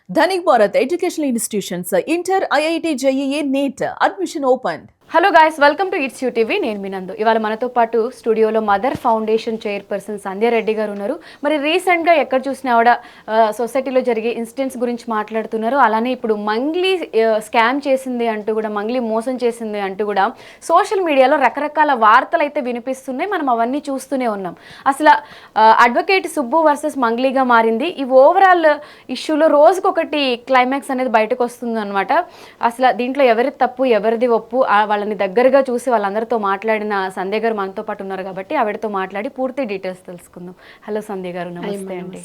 Dhanik Bharat Educational Institutions, Inter, IIT, JEE, NEET, admission opened. Hello guys, welcome to it's UTV. నేను మీ నందు. ఇవాళ మనతో పాటు స్టూడియోలో మదర్ ఫౌండేషన్ చైర్పర్సన్ సంధ్య రెడ్డి గారు ఉన్నారు. మరి రీసెంట్గా ఎక్కడ చూసినా ఆవిడ సొసైటీలో జరిగే ఇన్సిడెంట్స్ గురించి మాట్లాడుతున్నారు. అలానే ఇప్పుడు మంగ్లీ స్కామ్ చేసింది అంటూ కూడా, మంగ్లీ మోసం చేసింది అంటూ కూడా సోషల్ మీడియాలో రకరకాల వార్తలు అయితే వినిపిస్తున్నాయి. మనం అవన్నీ చూస్తూనే ఉన్నాం. అసలు అడ్వకేట్ సుబ్బు వర్సెస్ మంగ్లీగా మారింది. ఈ ఓవరాల్ ఇష్యూలో రోజుకొకటి క్లైమాక్స్ అనేది బయటకు వస్తుంది అనమాట. అసలు దీంట్లో ఎవరి తప్పు ఎవరిది ఒప్పు, వాళ్ళని దగ్గరగా చూసి వాళ్ళందరితో మాట్లాడిన సంధ్య గారు మనతో పాటు ఉన్నారు కాబట్టి ఆవిడతో మాట్లాడి పూర్తి డీటెయిల్స్ తెలుసుకుందాం. హలో సంధ్య గారు, నమస్తే అండి.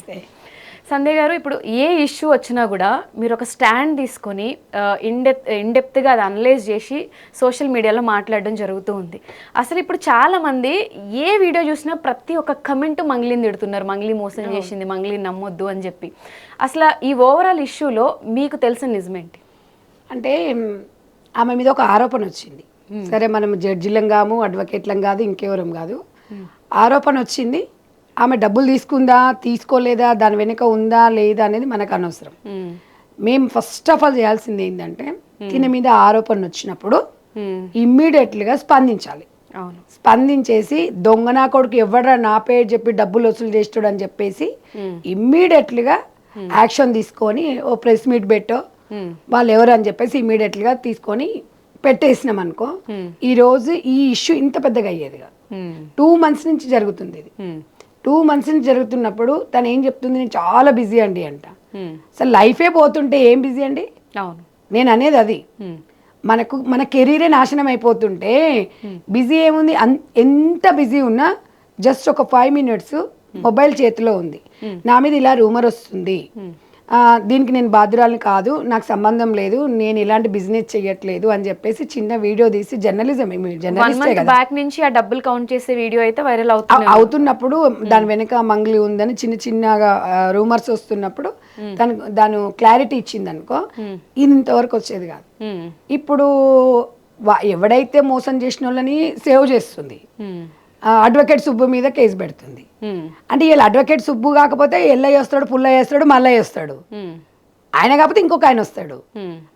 సంధ్య గారు, ఇప్పుడు ఏ ఇష్యూ వచ్చినా కూడా మీరు ఒక స్టాండ్ తీసుకొని ఇన్డెప్త్గా అది అనలైజ్ చేసి సోషల్ మీడియాలో మాట్లాడడం జరుగుతూ ఉంది. అసలు ఇప్పుడు చాలామంది ఏ వీడియో చూసినా ప్రతి ఒక్క కమెంట్ మంగ్లీని తిడుతున్నారు. మంగ్లీ మోసం చేసింది, మంగ్లీని నమ్మొద్దు అని చెప్పి. అసలు ఈ ఓవరాల్ ఇష్యూలో మీకు తెలిసిన నిజమేంటి? అంటే ఆమె మీద ఒక ఆరోపణ వచ్చింది. సరే, మనం జడ్జిలం కాము, అడ్వకేట్లం కాదు, ఇంకెవరం కాదు. ఆరోపణ వచ్చింది. ఆమె డబ్బులు తీసుకుందా తీసుకోలేదా, దాని వెనుక ఉందా లేదా అనేది మనకు అనవసరం. మేము ఫస్ట్ ఆఫ్ ఆల్ చేయాల్సింది ఏంటంటే, దీని మీద ఆరోపణ వచ్చినప్పుడు ఇమ్మీడియట్లీగా స్పందించాలి. స్పందించేసి దొంగనా కొడుకు ఎవడరా నా పేరు చెప్పి డబ్బులు వసూలు చేస్తాడు అని చెప్పేసి ఇమ్మీడియట్లీగా యాక్షన్ తీసుకొని ఓ ప్రెస్ మీట్ పెట్టో వాళ్ళు ఎవరు అని చెప్పేసి ఇమీడియట్గా తీసుకొని పెట్టేసినాం అనుకో, ఈ రోజు ఈ ఇష్యూ ఇంత పెద్దగా అయ్యేది కాదు. 2 months నుంచి జరుగుతుంది ఇది. 2 months నుంచి జరుగుతున్నప్పుడు తను ఏం చెప్తుంది, నేను చాలా బిజీ అండి అంట. అసలు లైఫే పోతుంటే ఏం బిజీ అండి? నేను అనేది అది. మన కెరీరే నాశనం అయిపోతుంటే బిజీ ఏముంది? ఎంత బిజీ ఉన్నా జస్ట్ ఒక 5 minutes మొబైల్ చేతిలో ఉంది. నా మీద ఇలా రూమర్ వస్తుంది, దీనికి నేను బాధ్యురాలని కాదు, నాకు సంబంధం లేదు, నేను ఇలాంటి బిజినెస్ చెయ్యట్లేదు అని చెప్పేసి చిన్న వీడియో తీసి బ్యాక్ నుంచి ఆ డబ్బులు కౌంట్ చేసే వీడియో అయితే వైరల్ అవుతున్నప్పుడు దాని వెనక మంగ్లీ ఉందని చిన్న చిన్నగా రూమర్స్ వస్తున్నప్పుడు దాని క్లారిటీ ఇచ్చింది అనుకో, ఇంతవరకు వచ్చేది కాదు. ఇప్పుడు ఎవడైతే మోసం చేసిన వాళ్ళని సేవ్ చేస్తుంది, అడ్వకేట్ సుబ్బు మీద కేసు పెడుతుంది. అంటే వీళ్ళు అడ్వకేట్ సుబ్బు కాకపోతే ఎల్లయ్య వస్తాడు, పుల్లయ్య వస్తాడు, మల్లయ్య వస్తాడు. ఆయన కాకపోతే ఇంకొక ఆయన వస్తాడు.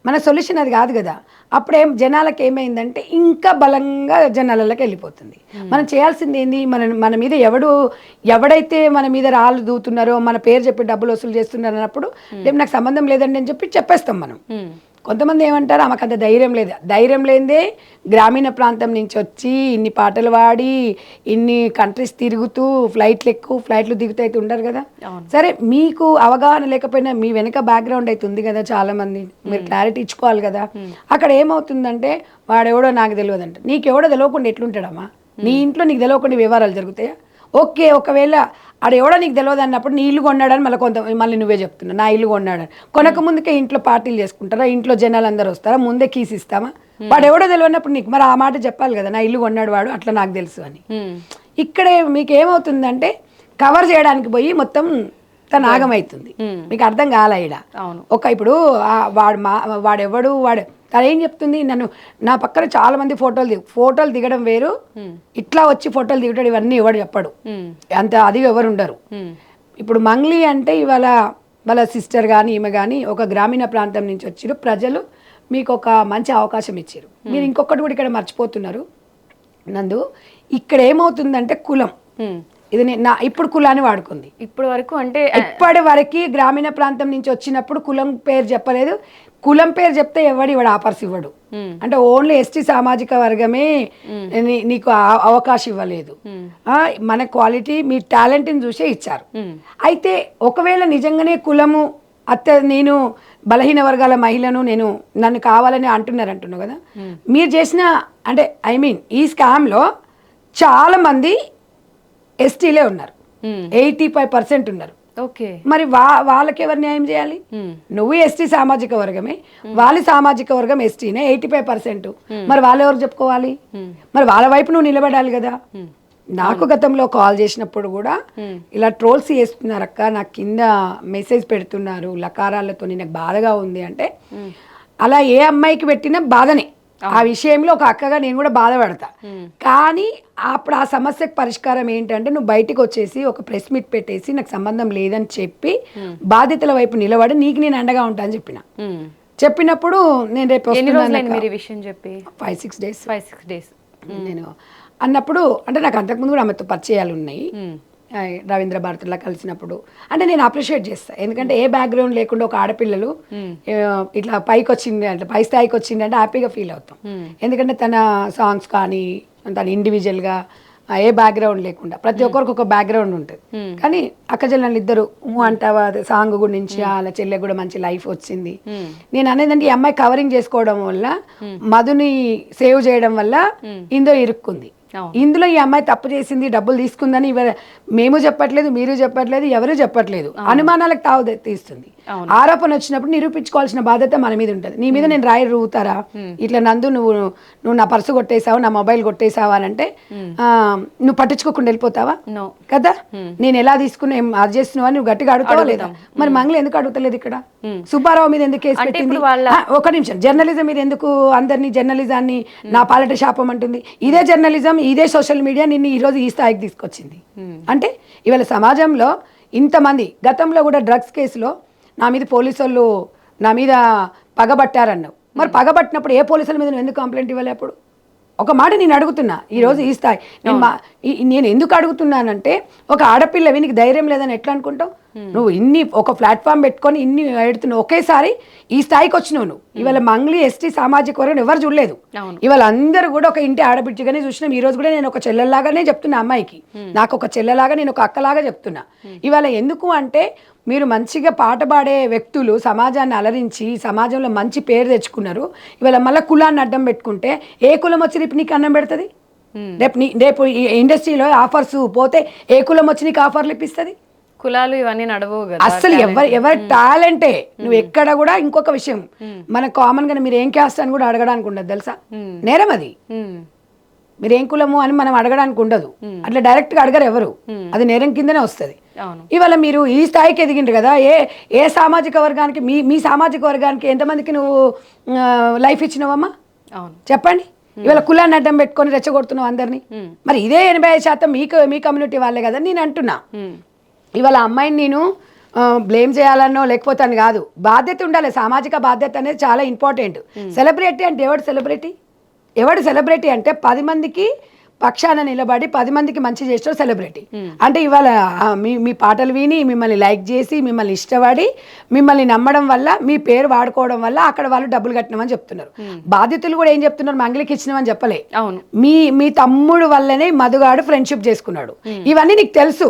మన సొల్యూషన్ అది కాదు కదా. అప్పుడేం జనాలకు ఏమైందంటే ఇంకా బలంగా జనాలకి వెళ్ళిపోతుంది. మనం చేయాల్సింది ఏంది, మన మీద ఎవడైతే మన మీద రాళ్ళు దూతున్నారో, మన పేరు చెప్పి డబ్బులు వసూలు చేస్తున్నారు అన్నప్పుడు రేపు నాకు సంబంధం లేదండి అని చెప్పి చెప్పేస్తాం మనం. కొంతమంది ఏమంటారు, ఆమెకు అంత ధైర్యం లేదు. ధైర్యం లేదే గ్రామీణ ప్రాంతం నుంచి వచ్చి ఇన్ని పాటలు పాడి ఇన్ని కంట్రీస్ తిరుగుతూ ఫ్లైట్లు దిగుతూ అయితే ఉండరు కదా. సరే, మీకు అవగాహన లేకపోయినా మీ వెనక బ్యాక్గ్రౌండ్ అయితే ఉంది కదా, చాలా మంది మీరు క్లారిటీ ఇచ్చుకోవాలి కదా. అక్కడ ఏమవుతుందంటే, వాడెవడో నాకు తెలియదంట. నీకెవడో తెలియకుండా ఎట్లుంటాడమ్మా? నీ ఇంట్లో నీకు తెలియకుండా వ్యవహారాలు జరుగుతాయా? ఓకే, ఒకవేళ ఆడెవడో నీకు తెలియదు అన్నప్పుడు నీ ఇల్లు కొన్నాడని మళ్ళీ నువ్వే చెప్తున్నావు నా ఇల్లు కొన్నాడని. కొనక ముందుకే ఇంట్లో పార్టీలు చేసుకుంటారా? ఇంట్లో జనాలు అందరూ వస్తారా? ముందే కీస్ ఇస్తామా? వాడు ఎవడో తెలియనప్పుడు నీకు మరి ఆ మాట చెప్పాలి కదా, నా ఇల్లు కొన్నాడు వాడు, అట్లా నాకు తెలుసు అని. ఇక్కడే మీకు ఏమవుతుందంటే, కవర్ చేయడానికి పోయి మొత్తం తన ఆగమవుతుంది. మీకు అర్థం కాలే ఈడ. ఇప్పుడు వాడు తను ఏం చెప్తుంది, నా పక్కన చాలా మంది ఫోటోలు దిగడం వేరు, ఇట్లా వచ్చి ఫోటోలు దిగడం ఇవన్నీ ఎవడు చెప్పడు, అంత అది ఎవరు ఉండరు. ఇప్పుడు మంగ్లీ అంటే ఇవాళ వాళ్ళ సిస్టర్ కానీ ఈమె కానీ ఒక గ్రామీణ ప్రాంతం నుంచి వచ్చారు. ప్రజలు మీకు ఒక మంచి అవకాశం ఇచ్చారు. మీరు ఇంకొకటి కూడా ఇక్కడ మర్చిపోతున్నారు నందు. ఇక్కడ ఏమవుతుందంటే కులం, ఇది ఇప్పుడు కులాన్ని వాడుకుంది. ఇప్పటి వరకు గ్రామీణ ప్రాంతం నుంచి వచ్చినప్పుడు కులం పేరు చెప్పలేదు. కులం పేరు చెప్తే ఇవాడు ఆఫర్స్ ఇవ్వడు. అంటే ఓన్లీ ఎస్టీ సామాజిక వర్గమే నీకు అవకాశం ఇవ్వలేదు. మన క్వాలిటీ మీ టాలెంట్ని చూసే ఇచ్చారు. అయితే ఒకవేళ నిజంగానే కులము నేను బలహీన వర్గాల మహిళను నన్ను కావాలని అంటున్నావు కదా, మీరు చేసిన అంటే ఈ స్కామ్లో చాలా మంది ఎస్టీలే ఉన్నారు, 85% ఉన్నారు. మరి వాళ్ళకి ఎవరు న్యాయం చేయాలి? నువ్వు ఎస్టీ సామాజిక వర్గమే, వాళ్ళ సామాజిక వర్గం ఎస్టీనే 85%. మరి వాళ్ళు ఎవరు చెప్పుకోవాలి? మరి వాళ్ళ వైపు నువ్వు నిలబడాలి కదా. నాకు గతంలో కాల్ చేసినప్పుడు కూడా ఇలా ట్రోల్స్ చేస్తున్నారు అక్క, నాకు కింద మెసేజ్ పెడుతున్నారు లకారాలతో, నాకు బాధగా ఉంది అంటే, అలా ఏ అమ్మాయికి పెట్టినా బాధనే. ఆ విషయంలో ఒక అక్కగా నేను కూడా బాధపడతా. కానీ అప్పుడు ఆ సమస్యకు పరిష్కారం ఏంటంటే నువ్వు బయటకు వచ్చేసి ఒక ప్రెస్ మీట్ పెట్టేసి నాకు సంబంధం లేదని చెప్పి బాధితుల వైపు నిలబడి నీకు నేను అండగా ఉంటా అని చెప్పినప్పుడు నేను రేపు మీరు ఈ విషయం చెప్పి 5-6 days 5-6 days నేను అన్నప్పుడు అంటే నాకు అంతకుముందు కూడా ఆమెతో పరిచయాలు ఉన్నాయి. రవీంద్ర భారతిలో కలిసినప్పుడు అంటే నేను అప్రిషియేట్ చేస్తాను. ఎందుకంటే ఏ బ్యాక్గ్రౌండ్ లేకుండా ఒక ఆడపిల్లలు ఇట్లా పైకి వచ్చింది అంటే పై స్థాయికి వచ్చింది అంటే హ్యాపీగా ఫీల్ అవుతాం. ఎందుకంటే తన సాంగ్స్ కానీ తన ఇండివిజువల్గా ఏ బ్యాక్గ్రౌండ్ లేకుండా ప్రతి ఒక్కరికి ఒక బ్యాక్గ్రౌండ్ ఉంటుంది. కానీ అక్కచెల్లెళ్ళు ఇద్దరు అంటావా సాంగ్ గురించి అలా చెల్లె కూడా మంచి లైఫ్ వచ్చింది. నేను అనేదంటే ఈ అమ్మాయి కవరింగ్ చేసుకోవడం వల్ల మధుని సేవ్ చేయడం వల్ల ఇందులో ఇరుక్కుంది. ఇందులో ఈ అమ్మాయి తప్పు చేసింది డబ్బులు తీసుకుందని మేము చెప్పట్లేదు, మీరు చెప్పట్లేదు, ఎవరు చెప్పట్లేదు. అనుమానాలకు తావు తీస్తుంది. ఆరోపణ వచ్చినప్పుడు నిరూపించుకోవాల్సిన బాధ్యత మన మీద ఉంటుంది. నీ మీద నేను రాయి రువుతారా ఇట్లా నందు నువ్వు నా పర్సు కొట్టేసావు, నా మొబైల్ కొట్టేసావా అని అంటే నువ్వు పట్టించుకోకుండా వెళ్ళిపోతావా కదా? నేను ఎలా తీసుకున్నా అది చేస్తున్నావా నువ్వు గట్టిగా అడుగుతావా లేదా? మరి మంగళ ఎందుకు అడుగుతలేదు ఇక్కడ? సుబ్బారావు మీద ఎందుకు కేసు పెట్టింది? ఒక నిమిషం, జర్నలిజం మీద ఎందుకు అందరినీ జర్నలిజాన్ని నా పాలట శాపం అంటుంది? ఇదే జర్నలిజం, ఇదే సోషల్ మీడియా నిన్ను ఈరోజు ఈ స్థాయికి తీసుకొచ్చింది. అంటే ఇవాళ సమాజంలో ఇంతమంది గతంలో కూడా డ్రగ్స్ కేసులో నా మీద పోలీసు వాళ్ళు నా మీద పగబట్టారన్నావు. మరి పగబట్టినప్పుడు ఏ పోలీసుల మీద నువ్వు ఎందుకు కంప్లైంట్ ఇవ్వాలి? అప్పుడు ఒక మాట నేను అడుగుతున్నా ఈరోజు ఈ స్థాయి నేను ఎందుకు అడుగుతున్నానంటే ఒక ఆడపిల్లవి నీకు ధైర్యం లేదని ఎట్లా అనుకుంటావు? నువ్వు ఇన్ని ఒక ప్లాట్ఫామ్ పెట్టుకొని ఇన్ని ఎడుతున్నావు, ఒకేసారి ఈ స్థాయికి వచ్చినావు నువ్వు. ఇవాళ మంగ్లీ ఎస్టీ సామాజిక వర్గం ఎవరు చూడలేదు. ఇవాళ అందరూ కూడా ఒక ఇంటి ఆడబిడ్డగానే చూసినాం. ఈ రోజు కూడా నేను ఒక చెల్లెల్లాగానే చెప్తున్నా అమ్మాయికి, నాకు ఒక చెల్లెలాగా నేను ఒక అక్కలాగా చెప్తున్నా. ఇవాళ ఎందుకు అంటే మీరు మంచిగా పాట పాడే వ్యక్తులు సమాజాన్ని అలరించి సమాజంలో మంచి పేరు తెచ్చుకున్నారు. ఇవాళ మళ్ళీ కులాన్ని అడ్డం పెట్టుకుంటే ఏ కులం వచ్చి రేపు నీకు అన్నం పెడుతుంది? రేపు ఈ ఇండస్ట్రీలో ఆఫర్స్ పోతే ఏ కులం వచ్చి నీకు ఆఫర్లు ఇప్పిస్తుంది? కులాలు ఇవన్నీ నడవవు కదా అసలు. ఎవరి టాలెంటే. నువ్వు ఎక్కడ కూడా ఇంకొక విషయం మన కామన్ గా మీరు ఏం క్యాస్ట్ అని కూడా అడగడానికి ఉండదు తెలుసా? నేరం అది. మీరు ఏం కులము అని మనం అడగడానికి ఉండదు. అట్లా డైరెక్ట్ గా అడగరు ఎవరు, అది నేరం కిందనే వస్తుంది. ఇవాళ మీరు ఈ స్థాయికి ఎదిగిండ్రు కదా, ఏ సామాజిక వర్గానికి మీ సామాజిక వర్గానికి ఎంతమందికి నువ్వు లైఫ్ ఇచ్చినావమ్మా చెప్పండి? ఇవాళ కులాన్ని అడ్డం పెట్టుకొని రెచ్చగొడుతున్నావు అందరినీ. మరి ఇదే 85% మీ కమ్యూనిటీ వాళ్ళే కదా నేను అంటున్నా. ఇవాళ అమ్మాయిని నేను బ్లేమ్ చేయాలనో లేకపోతే అని కాదు, బాధ్యత ఉండాలి. సామాజిక బాధ్యత అనేది చాలా ఇంపార్టెంట్. సెలబ్రిటీ అంటే ఎవడు సెలబ్రిటీ అంటే 10 మందికి పక్షాన నిలబడి 10 మందికి మంచి చేసిన సెలబ్రిటీ. అంటే ఇవాళ మీ పాటలు విని మిమ్మల్ని లైక్ చేసి మిమ్మల్ని ఇష్టపడి మిమ్మల్ని నమ్మడం వల్ల మీ పేరు వాడుకోవడం వల్ల అక్కడ వాళ్ళు డబ్బులు కట్టినామని చెప్తున్నారు. బాధితులు కూడా ఏం చెప్తున్నారు? మంగళకి ఇచ్చినామని చెప్పలే. మీ తమ్ముడు వల్లనే మధుగాడు ఫ్రెండ్షిప్ చేసుకున్నాడు. ఇవన్నీ నీకు తెలుసు,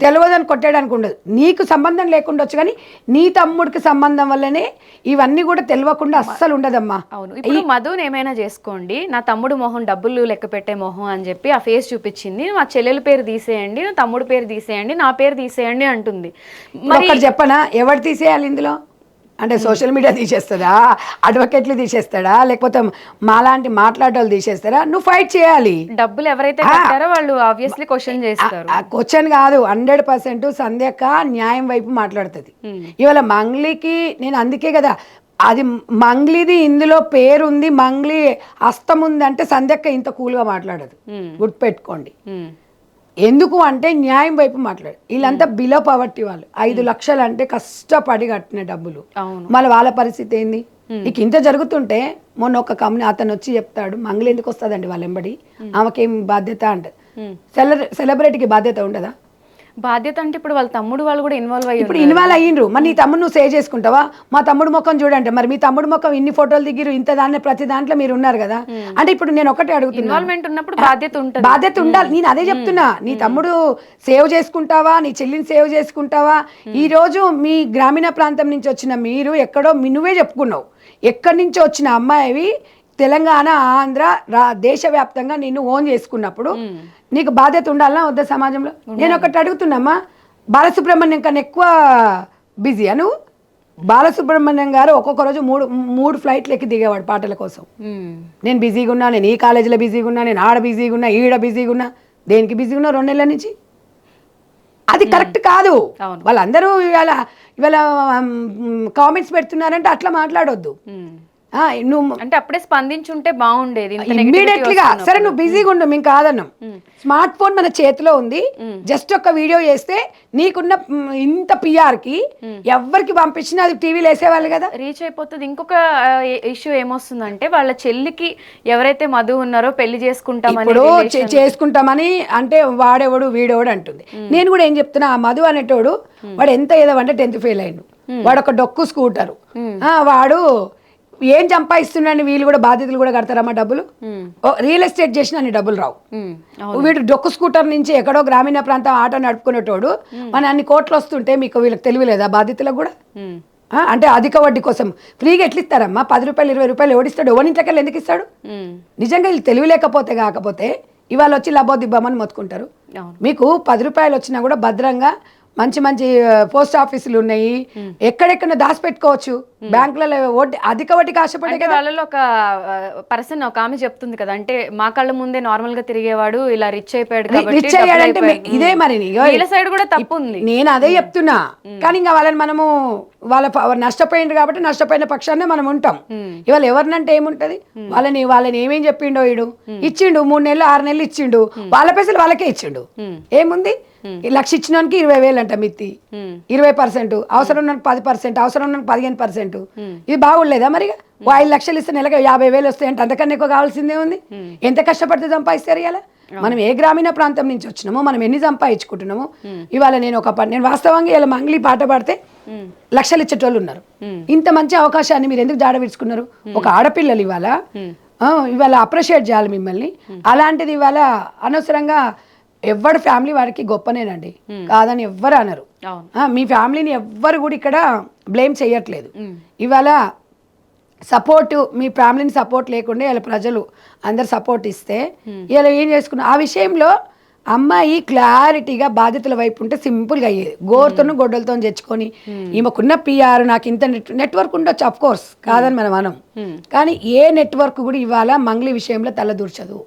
తెలియదని కొట్టేయడానికి ఉండదు. నీకు సంబంధం లేకుండా వచ్చు, కానీ నీ తమ్ముడికి సంబంధం వల్లనే ఇవన్నీ కూడా తెలియకుండా అస్సలు ఉండదమ్మా. అవును, ఇప్పుడు మధుని ఏమైనా చేసుకోండి, నా తమ్ముడు మొహం డబ్బులు లెక్క పెట్టే మొహం అని చెప్పి ఆ ఫేస్ చూపించింది. మా చెల్లెల పేరు తీసేయండి, నా తమ్ముడు పేరు తీసేయండి, నా పేరు తీసేయండి అంటుంది. మరి చెప్పనా ఎవరు తీసేయాలి ఇందులో? అంటే సోషల్ మీడియా తీసేస్తుందా, అడ్వకేట్లు తీసేస్తాడా, లేకపోతే మాలాంటి మాట్లాడేవాళ్ళు తీసేస్తారా? నువ్వు ఫైట్ చేయాలి. డబ్బులు ఎవరైతే కట్టారో వాళ్ళు ఆబ్వియస్లీ క్వశ్చన్ చేస్తారు. క్వశ్చన్ కాదు, 100% సంధ్యక్క న్యాయం వైపు మాట్లాడుతుంది. ఇవాళ మంగ్లీకి నేను అందుకే కదా అది మంగ్లీది ఇందులో పేరుంది, మంగ్లీ హస్తం ఉంది అంటే సంధ్యక్క ఇంత కూల్గా మాట్లాడదు. గుర్తుపెట్టుకోండి. ఎందుకు అంటే న్యాయం వైపు మాట్లాడు. వీళ్ళంతా బిలో పవర్టీ వాళ్ళు. 5 లక్షలు అంటే కష్టపడి కట్టిన డబ్బులు. మళ్ళీ వాళ్ళ పరిస్థితి ఏంది? నీకు ఇంత జరుగుతుంటే మొన్న ఒక కంపెనీ అతను వచ్చి చెప్తాడు, మంగళ ఎందుకు వస్తుందండి వాళ్ళ ఎంబడి, ఆమెకేం బాధ్యత అంటే. సెలబ్రిటీకి బాధ్యత ఉండదా? బాధ్యత అంటే ఇప్పుడు వాళ్ళ తమ్ముడు వాళ్ళు కూడా ఇన్వాల్వ్ అయ్యిండ్రు. మరి నీ తమ్ముడు నువ్వు సేవ్ చేసుకుంటావా? మా తమ్ముడు ముఖం చూడంటే మరి మీ తమ్ముడు ముఖం ఇన్ని ఫోటోలు దిగిరు, ఇంత ప్రతి దాంట్లో మీరు ఉన్నారు కదా. అంటే ఇప్పుడు నేను ఒకటే అడుగుతున్నా, బాధ్యత ఉండాలి. నేను అదే చెప్తున్నా, నీ తమ్ముడు సేవ్ చేసుకుంటావా, నీ చెల్లిని సేవ్ చేసుకుంటావా? ఈ రోజు మీ గ్రామీణ ప్రాంతం నుంచి వచ్చిన మీరు ఎక్కడో నువ్వే చెప్పుకున్నావు, ఎక్కడి నుంచి వచ్చిన అమ్మాయివి తెలంగాణ ఆంధ్ర దేశవ్యాప్తంగా నిన్ను ఓన్ చేసుకున్నప్పుడు నీకు బాధ్యత ఉండాలన్నా వద్ద సమాజంలో? నేను ఒకటి అడుగుతున్నామ్మా, బాలసుబ్రహ్మణ్యం కన్నా ఎక్కువ బిజీయా నువ్వు? బాలసుబ్రహ్మణ్యం గారు ఒక్కొక్క రోజు మూడు ఫ్లైట్లు ఎక్కి దిగేవాడు పాటల కోసం. నేను బిజీగా ఉన్నా, నేను ఈ కాలేజీలో బిజీగా ఉన్నా, నేను ఆడ బిజీగా ఉన్నా, ఈడ బిజీగా ఉన్నా. దేనికి బిజీగా ఉన్నా 2 నెలల నుంచి? అది కరెక్ట్ కాదు. వాళ్ళందరూ ఇవాళ కామెంట్స్ పెడుతున్నారంటే అట్లా మాట్లాడొద్దు. నువ్వు అంటే అప్పుడే స్పందించుంటే బాగుండేది. ఇమ్మీడియట్లీగా సరే నువ్వు బిజీగా ఉండు, మేము కాదన్నాం. స్మార్ట్ ఫోన్ మన చేతిలో ఉంది, జస్ట్ ఒక వీడియో చేస్తే నీకున్న ఇంత పిఆర్కి ఎవరికి పంపించినా అది టీవీలో వేసేవాళ్ళు కదా, రీచ్ అయిపోతుంది. ఇంకొక ఇష్యూ ఏమొస్తుందంటే వాళ్ళ చెల్లికి ఎవరైతే మధు ఉన్నారో పెళ్లి ఇప్పుడు చేసుకుంటామని అంటే వాడేవాడు వీడేవాడు అంటుంది. నేను కూడా ఏం చెప్తున్నా, ఆ మధు అనేటోడు వాడు ఎంత ఏదంటే 10th ఫెయిల్ అయ్యిండు, వాడు ఒక డొక్కు స్కూటరు, వాడు ఏం సంపాదిస్తున్నాడని వీళ్ళు కూడా బాధ్యతలు కూడా కడతారమ్మా డబ్బులు. రియల్ ఎస్టేట్ చేసిన అన్ని డబ్బులు రావు. వీడు డొక్కు స్కూటర్ నుంచి ఎక్కడో గ్రామీణ ప్రాంతం ఆటో నడుపుకునేటోడు మన అన్ని కోట్లు వస్తుంటే మీకు వీళ్ళకి తెలియలేదా బాధ్యతలకు కూడా? అంటే అధిక వడ్డీ కోసం ఫ్రీగా ఎట్లా ఇస్తారమ్మా? 10 రూపాయలు 20 రూపాయలు ఎవడిస్తాడు? ఎవరింట్లోకెళ్ళి ఎందుకు ఇస్తాడు? నిజంగా వీళ్ళు తెలియలేకపోతే కాకపోతే ఇవాళ వచ్చి లబోదిబ్బమని మొత్తుకుంటారు. మీకు 10 రూపాయలు వచ్చినా కూడా భద్రంగా మంచి మంచి పోస్ట్ ఆఫీసులు ఉన్నాయి, ఎక్కడెక్కడ దాచిపెట్టుకోవచ్చు. బ్యాంకులలో వడ్డీ అధిక వడ్డీకి ఆశపడే కదా. వాళ్ళలో ఒక పర్సన్ ఒక ఆమె చెప్తుంది కదా, అంటే మా కళ్ళ ముందే నార్మల్ గా తిరిగేవాడు ఇలా రిచ్ అయిపోయాడు. రిచ్ అయ్యాడంటే ఇదే మరి వీళ్ళ సైడ్ కూడా తప్పు ఉంది. నేను అదే చెప్తున్నా. కానీ ఇంకా వాళ్ళని మనము వాళ్ళ నష్టపోయింది కాబట్టి నష్టపోయిన పక్షాన్నే మనం ఉంటాం. ఇవాళ ఎవరినంటే ఏముంటది, వాళ్ళని ఏమేం చెప్పిండో వీడు ఇచ్చిండు, 3 నెలలు 6 నెలలు ఇచ్చిండు, వాళ్ళ పైసలు వాళ్ళకే ఇచ్చిండు. ఏముంది, 1,00,000 ఇచ్చినానికి 20,000 అంట మిత్తి, 20%, అవసరం ఉన్నకి 10%, అవసరం ఉన్నకి 15%. ఇది బాగులేదా మరి? 5 లక్షలు ఇస్తే నెలకు 50,000 వస్తాయి అంటే అంతకన్నా ఎక్కువ కావాల్సిందే ఉంది. ఎంత కష్టపడితే సంపాదిస్తారు ఇలా? మనం ఏ గ్రామీణ ప్రాంతం నుంచి వచ్చినామో, మనం ఎన్ని సంపాదించుకుంటున్నామో. ఇవాళ నేను వాస్తవంగా ఇలా మంగ్లీ పాట పాడితే లక్షలు ఇచ్చేటోళ్ళు ఉన్నారు. ఇంత మంచి అవకాశాన్ని మీరు ఎందుకు జాడ విడుచుకున్నారు? ఒక ఆడపిల్లలు ఇవాళ అప్రిషియేట్ చేయాలి మిమ్మల్ని. అలాంటిది ఇవాళ అనవసరంగా ఎవరి ఫ్యామిలీ వారికి గొప్పనేనండి, కాదని ఎవ్వరు అనరు. మీ ఫ్యామిలీని ఎవ్వరు కూడా ఇక్కడ బ్లేమ్ చేయట్లేదు. ఇవాళ సపోర్ట్, మీ ఫ్యామిలీని సపోర్ట్ లేకుండా ఇలా ప్రజలు అందరు సపోర్ట్ ఇస్తే ఇలా ఏం చేసుకున్నా ఆ విషయంలో అమ్మాయి క్లారిటీగా బాధ్యతల వైపు ఉంటే సింపుల్గా అయ్యేది. గోరుతోను గొడ్డలతో తెచ్చుకొని ఈమెకున్న పిఆర్ నాకు ఇంత నెట్వర్క్ ఉండొచ్చు, అఫ్ కోర్స్ కాదని మనం కానీ ఏ నెట్వర్క్ కూడా ఇవాళ మంగ్లీ విషయంలో తలదూర్చదు.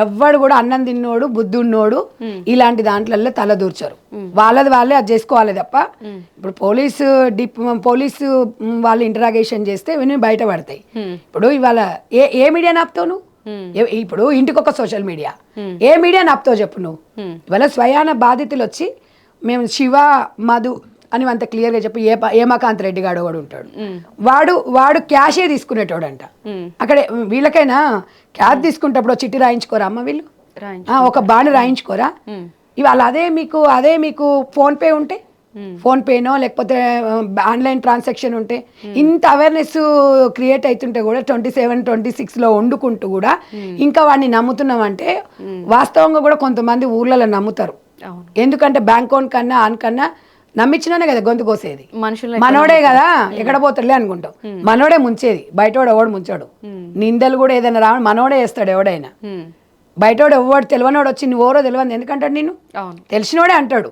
ఎవ్వడు కూడా అన్నం తిన్నోడు బుద్ధి ఉన్నోడు ఇలాంటి దాంట్లలో తలదూర్చరు. వాళ్ళే అది చేసుకోవాలి తప్ప ఇప్పుడు పోలీసు వాళ్ళు ఇంటరాగేషన్ చేస్తే ఇవన్నీ బయటపడతాయి. ఇప్పుడు ఇవాళ ఏ మీడియా ఆపుతావు నువ్వు? ఇప్పుడు ఇంటికి ఒక సోషల్ మీడియా, ఏ మీడియా ఆపుతావు చెప్పు నువ్వు? ఇవాళ స్వయాన బాధితులు వచ్చి మేము శివ మధు అని అంత క్లియర్గా చెప్పి ఏమాకాంత్ రెడ్డి గాడు వాడు ఉంటాడు, వాడు క్యాషే తీసుకునేటోడంట. అక్కడ వీళ్ళకైనా క్యాష్ తీసుకుంటప్పుడు చిట్టి రాయించుకోరా అమ్మ వీళ్ళు? ఒక బాండ్ రాయించుకోరా? ఇవాళ అదే మీకు ఫోన్ పే ఉంటే, ఫోన్ పేనో లేకపోతే ఆన్లైన్ ట్రాన్సాక్షన్ ఉంటే, ఇంత అవేర్నెస్ క్రియేట్ అవుతుంటే కూడా 27, 26లో వండుకుంటూ కూడా ఇంకా వాడిని నమ్ముతున్నామంటే వాస్తవంగా కూడా కొంతమంది ఊర్లలో నమ్ముతారు. ఎందుకంటే బ్యాంక్ కన్నా నమ్మించినానే కదా గొంతు కోసేది. మనోడే కదా ఎక్కడ పోతాడులే అనుకుంటాం. మనోడే ముంచేది, బయటోడు ఎవడు ముంచాడు. నిందలు కూడా ఏదైనా రావడం మనోడే వేస్తాడు ఎవడైనా. బయటోడు ఎవడు తెలియనోడు వచ్చి నువ్వు ఎవరో తెలియదు ఎందుకంటాడు, నిన్ను తెలిసినోడే అంటాడు.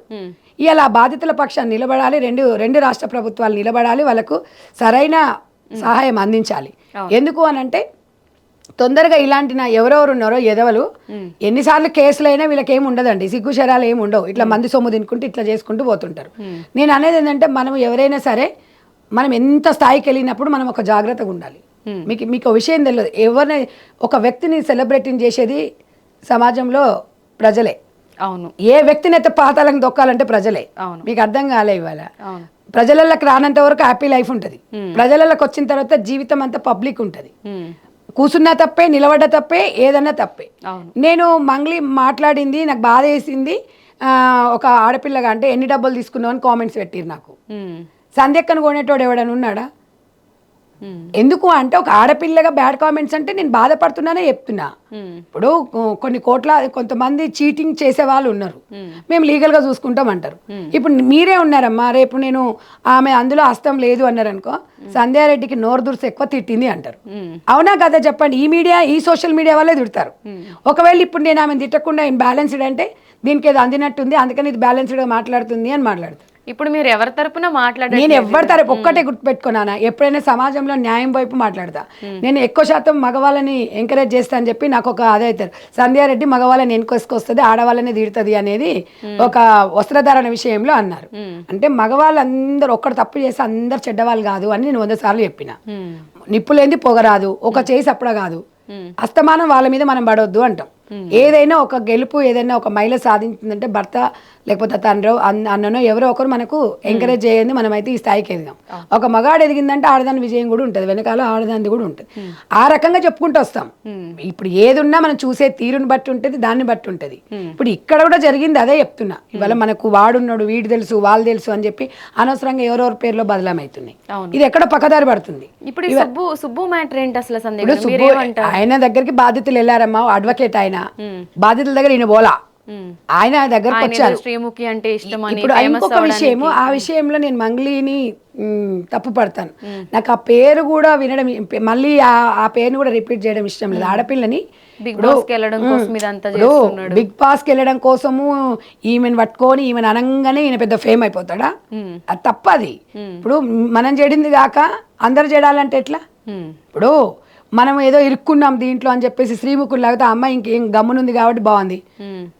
ఇలా బాధితుల పక్షాన్ని నిలబడాలి, రెండు రాష్ట్ర ప్రభుత్వాలు నిలబడాలి, వాళ్ళకు సరైన సహాయం అందించాలి. ఎందుకు అనంటే తొందరగా ఇలాంటి ఎవరెవరు ఉన్నారో ఎదవలు ఎన్నిసార్లు కేసులైనా వీళ్ళకి ఏమి ఉండదండి, సిగ్గు శరాలు ఏమి ఉండవు. ఇట్లా మంది సొమ్ము తినుకుంటూ ఇట్లా చేసుకుంటూ పోతుంటారు. నేను అనేది ఏంటంటే మనం ఎవరైనా సరే మనం ఎంత స్థాయికి వెళ్ళినప్పుడు మనం ఒక జాగ్రత్తగా ఉండాలి. మీకు విషయం తెలియదు, ఎవరిని ఒక వ్యక్తిని సెలబ్రిటీని చేసేది సమాజంలో ప్రజలే. అవును, ఏ వ్యక్తిని అయితే పాతాలకు దొక్కాలంటే ప్రజలే. మీకు అర్థం కాలే ఇవాళ ప్రజలకి రానంత వరకు హ్యాపీ లైఫ్ ఉంటుంది, ప్రజలకి వచ్చిన తర్వాత జీవితం అంతా పబ్లిక్ ఉంటుంది. కూర్చున్నా తప్పే, నిలబడ్డ తప్పే, ఏదన్నా తప్పే. నేను మంగ్లీ మాట్లాడింది నాకు బాధ వేసింది. ఒక ఆడపిల్లగా అంటే ఎన్ని డబ్బులు తీసుకున్నావు అని కామెంట్స్ పెట్టిరు నాకు. సంధ్యక్కను కొనేటోడు ఎవడని ఉన్నాడా? ఎందుకు అంటే ఒక ఆడపిల్లగా బ్యాడ్ కామెంట్స్ అంటే నేను బాధపడుతున్నానే చెప్తున్నా. ఇప్పుడు కొంతమంది చీటింగ్ చేసే వాళ్ళు ఉన్నారు, మేము లీగల్ గా చూసుకుంటాం అంటారు. ఇప్పుడు మీరే ఉన్నారమ్మా, రేపు నేను ఆమె అందులో హస్తం లేదు అన్నారనుకో, సంధ్యారెడ్డికి నోరు దుర్సి ఎక్కువ తిట్టింది అంటారు. అవునా కదా చెప్పండి? ఈ సోషల్ మీడియా వల్లే తిడతారు. ఒకవేళ ఇప్పుడు నేను ఆమెను తిట్టకుండా బ్యాలెన్స్డ్ అంటే దీనికి ఏదో అందినట్టుంది అందుకని ఇది బ్యాలెన్స్డ్గా మాట్లాడుతుంది అని మాట్లాడతారు. ఇప్పుడు మీరు ఎవరి తరపున నేను ఎవరి తరపు ఒక్కటే గుర్తుపెట్టుకున్నానా, ఎప్పుడైనా సమాజంలో న్యాయం వైపు మాట్లాడతా. నేను ఎక్కువ శాతం మగవాళ్ళని ఎంకరేజ్ చేస్తా అని చెప్పి నాకు ఒక అదైతారు, సంధ్యారెడ్డి మగవాళ్ళని వెనుకొసుకొస్తుంది, ఆడవాళ్ళని తీడుతుంది అనేది ఒక వస్త్రధారణ విషయంలో అన్నారు. అంటే మగవాళ్ళందరూ ఒక్కడు తప్పు చేస్తే అందరు చెడ్డవాళ్ళు కాదు అని నేను 100 సార్లు చెప్పిన. నిప్పులేంది పొగరాదు, ఒక చేయి అప్పుడ కాదు, అస్తమానం వాళ్ళ మీద మనం పడవద్దు అంటాం. ఏదైనా ఒక గెలుపు, ఏదైనా ఒక మహిళ సాధించిందంటే భర్త లేకపోతే తండ్రో అన్ననో ఎవరో ఒకరు మనకు ఎంకరేజ్ చేయండి, మనమైతే ఈ స్థాయికి ఎదిగాం. ఒక మగాడు ఎదిగిందంటే ఆడదాని విజయం కూడా ఉంటుంది, వెనకాల ఆడదానిది కూడా ఉంటుంది. ఆ రకంగా చెప్పుకుంటూ వస్తాం. ఇప్పుడు ఏదున్నా మనం చూసే తీరుని బట్టి ఉంటుంది, దాన్ని బట్టి ఉంటుంది. ఇప్పుడు ఇక్కడ కూడా జరిగింది అదే చెప్తున్నా. ఇవాళ మనకు వాడున్నాడు, వీడు తెలుసు, వాళ్ళు తెలుసు అని చెప్పి అనవసరంగా ఎవరెవరి పేర్లో బదలమవుతున్నాయి. ఇది ఎక్కడ పక్కదారి పడుతుంది. ఇప్పుడు సుబ్బు మ్యాటర్ ఏంటి అసలు? ఆయన దగ్గరికి బాధితులు వెళ్ళారమ్మా, అడ్వకేట్ ఆయన, బాధితుల దగ్గర ఈయన పోలా, ఆయన దగ్గరకు వచ్చారు. శ్రీముఖి అంటే ఇష్టం. ఇప్పుడు ఇంకొక విషయము, ఆ విషయంలో నేను మంగ్లీని తప్పు పడతాను. నాకు ఆ పేరు కూడా వినడం, మళ్ళీ ఆ పేరుని కూడా రిపీట్ చేయడం ఇష్టం లేదు. ఆడపిల్లని బిగ్ బాస్ కి వెళ్ళడం కోసము ఈమెను పట్టుకొని ఈమెను అనంగానే ఈయన పెద్ద ఫేమ్ అయిపోతాడా? అది తప్పది. ఇప్పుడు మనం చెడింది కాక అందరు చెడాలంటే ఎట్లా? ఇప్పుడు మనం ఏదో ఇరుక్కున్నాం దీంట్లో అని చెప్పేసి శ్రీముఖులు లేకపోతే అమ్మాయి ఇంకేం గమ్మునుంది కాబట్టి బాగుంది,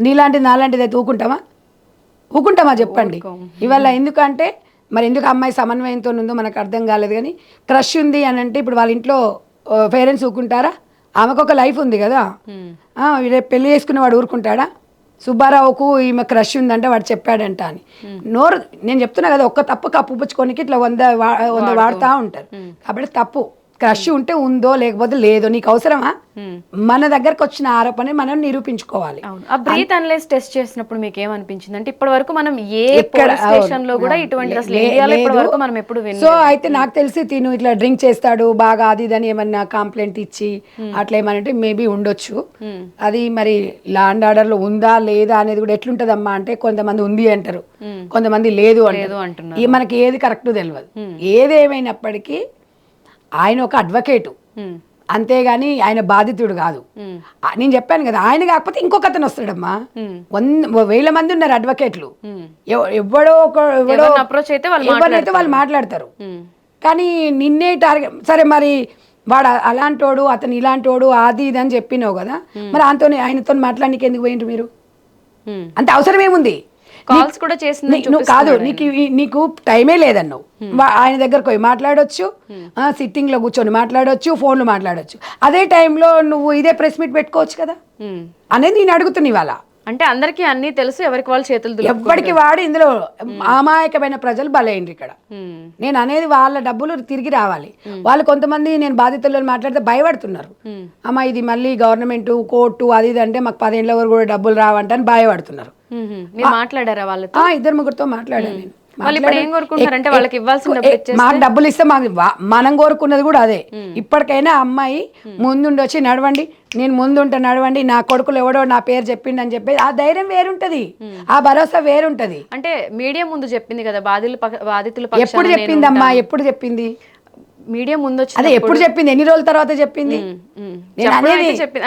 నీలాంటిది నాలాంటిది అయితే ఊకుంటామా చెప్పండి? ఇవాళ ఎందుకంటే మరి ఎందుకు అమ్మాయి సమన్వయంతో ఉందో మనకు అర్థం కాలేదు. కానీ క్రష్ ఉంది అని అంటే ఇప్పుడు వాళ్ళ ఇంట్లో పేరెంట్స్ ఊరుకుంటారా? ఆమెకు ఒక లైఫ్ ఉంది కదా, రేపు పెళ్లి చేసుకున్న వాడు ఊరుకుంటాడా? సుబ్బారావుకు ఈమె క్రష్ ఉందంటే వాడు చెప్పాడంట అని నోరు, నేను చెప్తున్నా కదా, ఒక్క తప్పు కప్పుపుచ్చుకోనికి ఇట్లా 100 వాడుతూ ఉంటారు. కాబట్టి తప్పు క్రష్ ఉంటే ఉందో లేకపోతే లేదో నీకు అవసరమా? మన దగ్గరకు వచ్చిన ఆరోపణ మనం నిరూపించుకోవాలి. ఆ బ్రీత్ అనలైజ్ టెస్ట్ చేసినప్పుడు మీకు ఏమనిపించింది? అంటే ఇప్పటి వరకు మనం ఏ స్టేషన్ లో కూడా ఇటువంటి సో అయితే నాకు తెలిసి తిను ఇట్లా డ్రింక్ చేస్తాడు బాగా అది ఇదని ఏమన్నా కంప్లైంట్ ఇచ్చి అట్లా ఏమనంటే మేబీ ఉండొచ్చు. అది మరి లా అండ్ ఆర్డర్ లో ఉందా లేదా అనేది కూడా ఎట్లుంటదమ్మా అంటే కొంతమంది ఉంది అంటారు, కొంతమంది లేదు అంటారు. మనకి ఏది కరెక్ట్ తెలియదు. ఏదేమైనప్పటికీ ఆయన ఒక అడ్వకేటు, అంతేగాని ఆయన బాధితుడు కాదు. నేను చెప్పాను కదా, ఆయన కాకపోతే ఇంకొక అతను వస్తాడమ్మా. 1,000 మంది ఉన్నారు అడ్వకేట్లు, ఎవరైతే వాళ్ళు మాట్లాడతారు. కానీ నిన్నే టార్గెట్, సరే మరి వాడు అలాంటోడు అతను ఇలాంటోడు అది ఇది అని చెప్పినావు కదా, మరి ఆయనతో మాట్లాడడానికి ఎందుకు పోయిండ్రు మీరు? అంత అవసరం ఏముంది? కాల్స్ కూడా చేసింది కాదు, నీకు టైమే లేదన్నావు. ఆయన దగ్గరకు పోయి మాట్లాడొచ్చు, సిట్టింగ్ లో కూర్చొని మాట్లాడొచ్చు, ఫోన్లు మాట్లాడొచ్చు. అదే టైంలో నువ్వు ఇదే ప్రెస్ మీట్ పెట్టుకోవచ్చు కదా అనేది నేను అడుగుతున్నా. ఇవాళ అంటే అందరికీ అన్ని తెలుసు, ఎవరికి వాళ్ళు చేతులు ఎవ్వరికి వాడు ఇందులో అమాయకమైన ప్రజలు బలైండ్రు. ఇక్కడ నేను అనేది వాళ్ళ డబ్బులు తిరిగి రావాలి. వాళ్ళు కొంతమంది నేను బాధితులను మాట్లాడితే భయపడుతున్నారు. అమ్మా ఇది మళ్ళీ గవర్నమెంట్ కోర్టు అది ఇది అంటే మాకు 10 ఏళ్ళ వరకు కూడా డబ్బులు రావంట అని భయపడుతున్నారు. మాట్లాడారా వాళ్ళతో? 2-3 మాట్లాడాను నేను. మాకు డబ్బులు ఇస్తే మనం కోరుకున్నది కూడా అదే. ఇప్పటికైనా అమ్మాయి ముందుండి వచ్చి నడవండి, నేను ముందుంటా నడవండి, నా కొడుకులు ఎవడో నా పేరు చెప్పిండి అని చెప్పేది, ఆ ధైర్యం వేరుంటది, ఆ భరోసా వేరుంటది. అంటే మీడియా ముందు చెప్పింది కదా బాధితులు. ఎప్పుడు చెప్పింది అమ్మా? ఎప్పుడు చెప్పింది? మీడియా ముందు వచ్చి అదే ఎప్పుడు చెప్పింది? ఎన్ని రోజుల తర్వాత చెప్పింది?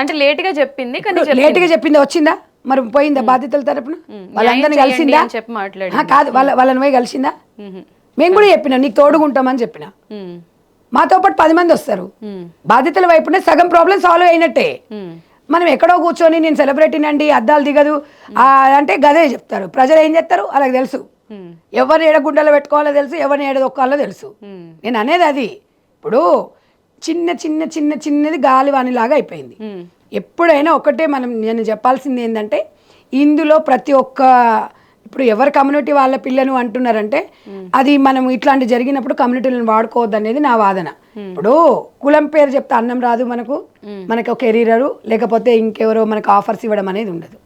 అంటే లేట్ గా చెప్పింది. లేట్ గా చెప్పింది, వచ్చిందా మరి? పోయిందా బాధితుల తరపున? వాళ్ళందరినీ కలిసిందా? కాదు, వాళ్ళని పోయి కలిసిందా? మేము కూడా చెప్పినా నీకు తోడుగుంటామని చెప్పిన. మాతో పాటు 10 మంది వస్తారు. బాధితుల వైపునే సగం ప్రాబ్లం సాల్వ్ అయినట్టే. మనం ఎక్కడో కూర్చొని నేను సెలబ్రిటీనండి, అద్దాలు దిగదు అంటే గదే చెప్తారు. ప్రజలు ఏం చేస్తారు అలాగే తెలుసు. ఎవరిని ఏడ గుండెలో పెట్టుకోవాలో తెలుసు, ఎవరిని ఏడ దొక్కాలో తెలుసు. నేను అనేది అది. ఇప్పుడు చిన్నది గాలివాణిలాగా అయిపోయింది. ఎప్పుడైనా ఒకటే నేను చెప్పాల్సింది ఏంటంటే, ఇందులో ప్రతి ఒక్క ఇప్పుడు ఎవరి కమ్యూనిటీ వాళ్ళ పిల్లను అంటున్నారంటే అది మనం ఇట్లాంటి జరిగినప్పుడు కమ్యూనిటీలను వాడుకోవద్దు అనేది నా వాదన. ఇప్పుడు కులం పేరు చెప్తే అన్నం రాదు మనకు ఒక కెరీరరు లేకపోతే ఇంకెవరో మనకు ఆఫర్స్ ఇవ్వడం అనేది ఉండదు.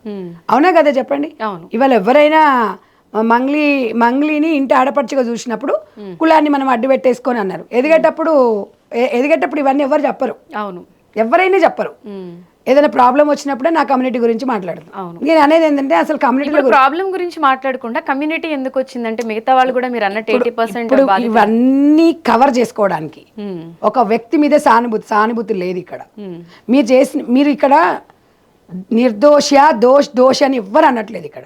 అవునా కదా చెప్పండి? ఇవాళ ఎవరైనా మంగ్లీని ఇంటి ఆడపడుచుగా చూసినప్పుడు కులాన్ని మనం అడ్డు పెట్టేసుకొని అన్నారు. ఎదిగేటప్పుడు ఇవన్నీ ఎవరు చెప్పరు. అవును, ఎవరైనా చెప్పరు. ఏదైనా ప్రాబ్లం వచ్చినప్పుడే నా కమ్యూనిటీ గురించి మాట్లాడతాను. నేను అనేది ఏంటంటే అసలు కమ్యూనిటీ ప్రాబ్లం గురించి మాట్లాడకుండా కమ్యూనిటీ ఎందుకు వచ్చిందంటే మిగతా వాళ్ళు కూడా మీరు అన్నట్టు 80% ఇవన్నీ కవర్ చేసుకోవడానికి ఒక వ్యక్తి మీద సానుభూతి లేదు ఇక్కడ. మీరు ఇక్కడ నిర్దోష దోష అని ఎవ్వరు అనట్లేదు. ఇక్కడ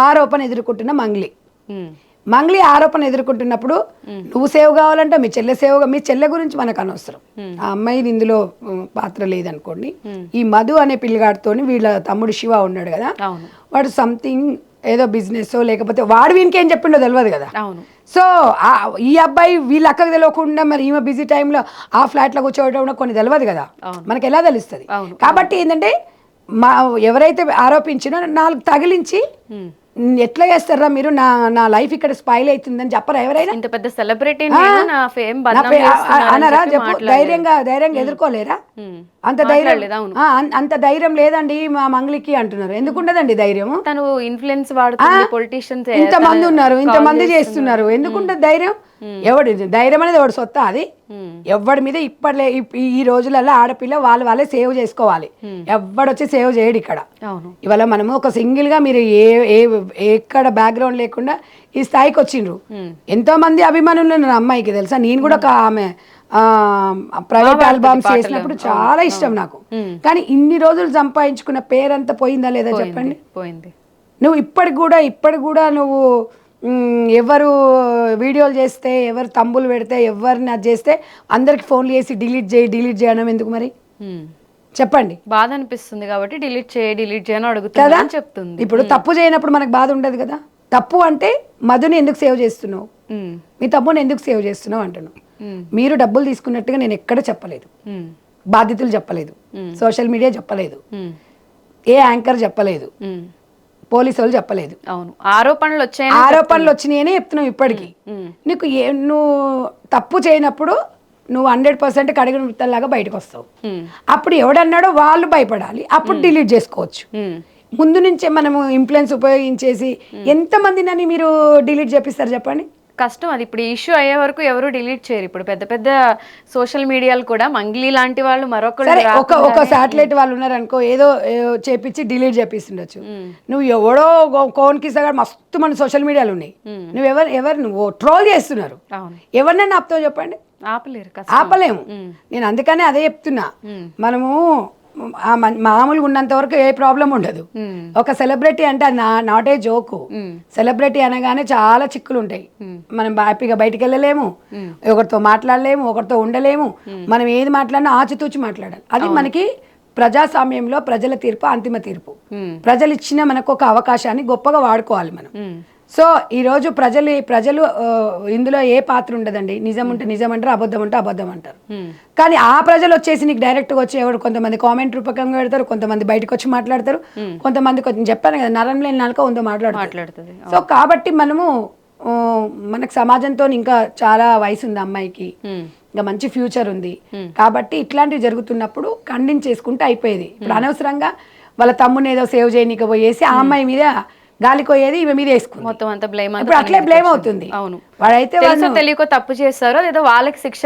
ఆరోపణ ఎదుర్కొంటున్న మంగ్లీ ఆరోపణ ఎదుర్కొంటున్నప్పుడు నువ్వు సేవ్ కావాలంటే మీ చెల్లె గురించి మనకు అనవసరం. ఆ అమ్మాయిది ఇందులో పాత్ర లేదనుకోండి. ఈ మధు అనే పిల్లగాడితోని వీళ్ళ తమ్ముడు శివ ఉన్నాడు కదా, వాడు సంథింగ్ ఏదో బిజినెస్ లేకపోతే వాడు వీనికేం చెప్పిండో తెలియదు కదా. సో ఈ అబ్బాయి వీళ్ళ అక్కకు తెలియకుండా మరి ఈమె బిజీ టైంలో ఆ ఫ్లాట్లో కూర్చోవడం కొన్ని తెలియదు కదా, మనకి ఎలా తెలుస్తుంది. కాబట్టి ఏంటంటే ఎవరైతే ఆరోపించినో 4 తగిలించి ఎట్లా చేస్తారా మీరు, నా లైఫ్ ఇక్కడ స్పాయిల్ అవుతుందని చెప్పరా ఎవరైనా? ఇంత పెద్ద సెలబ్రిటీ అనరా చెప్పు? ధైర్యంగా ఎదుర్కోలేరా? అంత ధైర్యం లేదండి మా మంగ్లీకి అంటున్నారు. ఎందుకుండదండి ధైర్యం? తను ఇన్ఫ్లుయెన్స్ వాడుతుంది, పొలిటీషియన్స్ ఇంతమంది ఉన్నారు, ఇంతమంది చేస్తున్నారు, ఎందుకుండదు ధైర్యం? ఎవడి ధైర్యం అనేది ఎవడు సొత్తా అది? ఎవడి మీద ఈ రోజులలో ఆడపిల్ల వాళ్ళే సేవ్ చేసుకోవాలి. ఎవడొచ్చి సేవ్ చేయడు ఇక్కడ. ఇవాళ మనము ఒక సింగిల్ గా మీరు ఎక్కడ బ్యాక్గ్రౌండ్ లేకుండా ఈ స్థాయికి వచ్చిండ్రు. ఎంతో మంది అభిమానులు ఉన్నారు అమ్మాయికి తెలుసా. నేను కూడా ఒక ఆమె ప్రైవేట్ ఆల్బమ్స్ చేసినప్పుడు చాలా ఇష్టం నాకు. కానీ ఇన్ని రోజులు సంపాదించుకున్న పేరంతా పోయిందా లేదా చెప్పండి? పోయింది. నువ్వు ఇప్పటికి కూడా నువ్వు ఎవరు వీడియోలు చేస్తే, ఎవరు తంబులు పెడితే, ఎవరిని అది చేస్తే అందరికి ఫోన్లు చేసి డిలీట్ చేయడం ఎందుకు మరి చెప్పండి? బాధ అనిపిస్తుంది కాబట్టి డిలీట్ చేయని అడుగుతా చెప్తుంది. ఇప్పుడు తప్పు చేయనప్పుడు మనకు బాధ ఉండదు కదా. తప్పు అంటే మధుని ఎందుకు సేవ్ చేస్తున్నావు, మీ తమ్ముని ఎందుకు సేవ్ చేస్తున్నావు అంటున్నావు. మీరు డబ్బులు తీసుకున్నట్టుగా నేను ఎక్కడ చెప్పలేదు, బాధితులు చెప్పలేదు, సోషల్ మీడియా చెప్పలేదు, ఏ యాంకర్ చెప్పలేదు, పోలీసు వాళ్ళు చెప్పలేదు. ఆరోపణలు వచ్చినాయని చెప్తున్నావు. ఇప్పటికీ నీకు నువ్వు తప్పు చేయనప్పుడు నువ్వు 100% కడిగిన వృత్తలాగా బయటకు వస్తావు. అప్పుడు ఎవడన్నాడో వాళ్ళు భయపడాలి, అప్పుడు డిలీట్ చేసుకోవచ్చు. ముందు నుంచే మనము ఇన్ఫ్లుయెన్స్ ఉపయోగించేసి ఎంతమందినని మీరు డిలీట్ చేపిస్తారు చెప్పండి? కష్టం అది. ఇప్పుడు ఇష్యూ అయ్యే వరకు ఎవరు డిలీట్ చేయరు. ఇప్పుడు పెద్ద పెద్ద సోషల్ మీడియాలు కూడా మంగ్లీ లాంటి వాళ్ళు ఒక శాటిలైట్ వాళ్ళు ఉన్నారనుకో, ఏదో చేపించి డిలీట్ చేపిస్తుండొచ్చు. నువ్వు ఎవడో కోన్కి సగా మస్తు మన సోషల్ మీడియాలు ఉన్నాయి. నువ్వు ట్రోల్ చేస్తున్నారు, ఎవరినైనా ఆపుతావు చెప్పండి? ఆపలేము. నేను అందుకనే అదే చెప్తున్నా. మనము మామూలుగా ఉన్నంత వరకు ఏ ప్రాబ్లం ఉండదు. ఒక సెలబ్రిటీ అంటే నాట్ ఏ జోకు. సెలబ్రిటీ అనగానే చాలా చిక్కులు ఉంటాయి. మనం హ్యాపీగా బయటికి వెళ్ళలేము, ఒకరితో మాట్లాడలేము, ఒకరితో ఉండలేము. మనం ఏది మాట్లాడినా ఆచితూచి మాట్లాడాలి. అది మనకి ప్రజాస్వామ్యంలో ప్రజల తీర్పు అంతిమ తీర్పు. ప్రజలు ఇచ్చిన మనకు ఒక అవకాశాన్ని గొప్పగా వాడుకోవాలి మనం. సో ఈరోజు ప్రజలు ఇందులో ఏ పాత్ర ఉండదండి. నిజం ఉంటే నిజం అంటారు, అబద్ధం ఉంటే అబద్ధం అంటారు. కానీ ఆ ప్రజలు వచ్చేసి నీకు డైరెక్ట్గా వచ్చేవాడు కొంతమంది కామెంట్ రూపకంగా పెడతారు, కొంతమంది బయటకు వచ్చి మాట్లాడతారు, కొంతమంది కొంచెం చెప్పాను కదా నరం లేని నాలుక ఉందో మాట్లాడుతుంది. సో కాబట్టి మనకు సమాజంతో ఇంకా చాలా వయసు ఉంది అమ్మాయికి, ఇంకా మంచి ఫ్యూచర్ ఉంది. కాబట్టి ఇట్లాంటివి జరుగుతున్నప్పుడు ఖండించేసుకుంటే అయిపోయేది. ఇప్పుడు అనవసరంగా వాళ్ళ తమ్ముని ఏదో సేవ్ చేయనీకి పోయేసి ఆ అమ్మాయి మీద గాలిపోయేది ఈమె మీద వేసుకుంది. మొత్తం అంతా బ్లేమ్, ఇప్పుడు అట్లే బ్లేమ్ అవుతుంది. అవును, వాడైతే తెలియక తప్పు చేస్తారో ఏదో వాళ్ళకి శిక్ష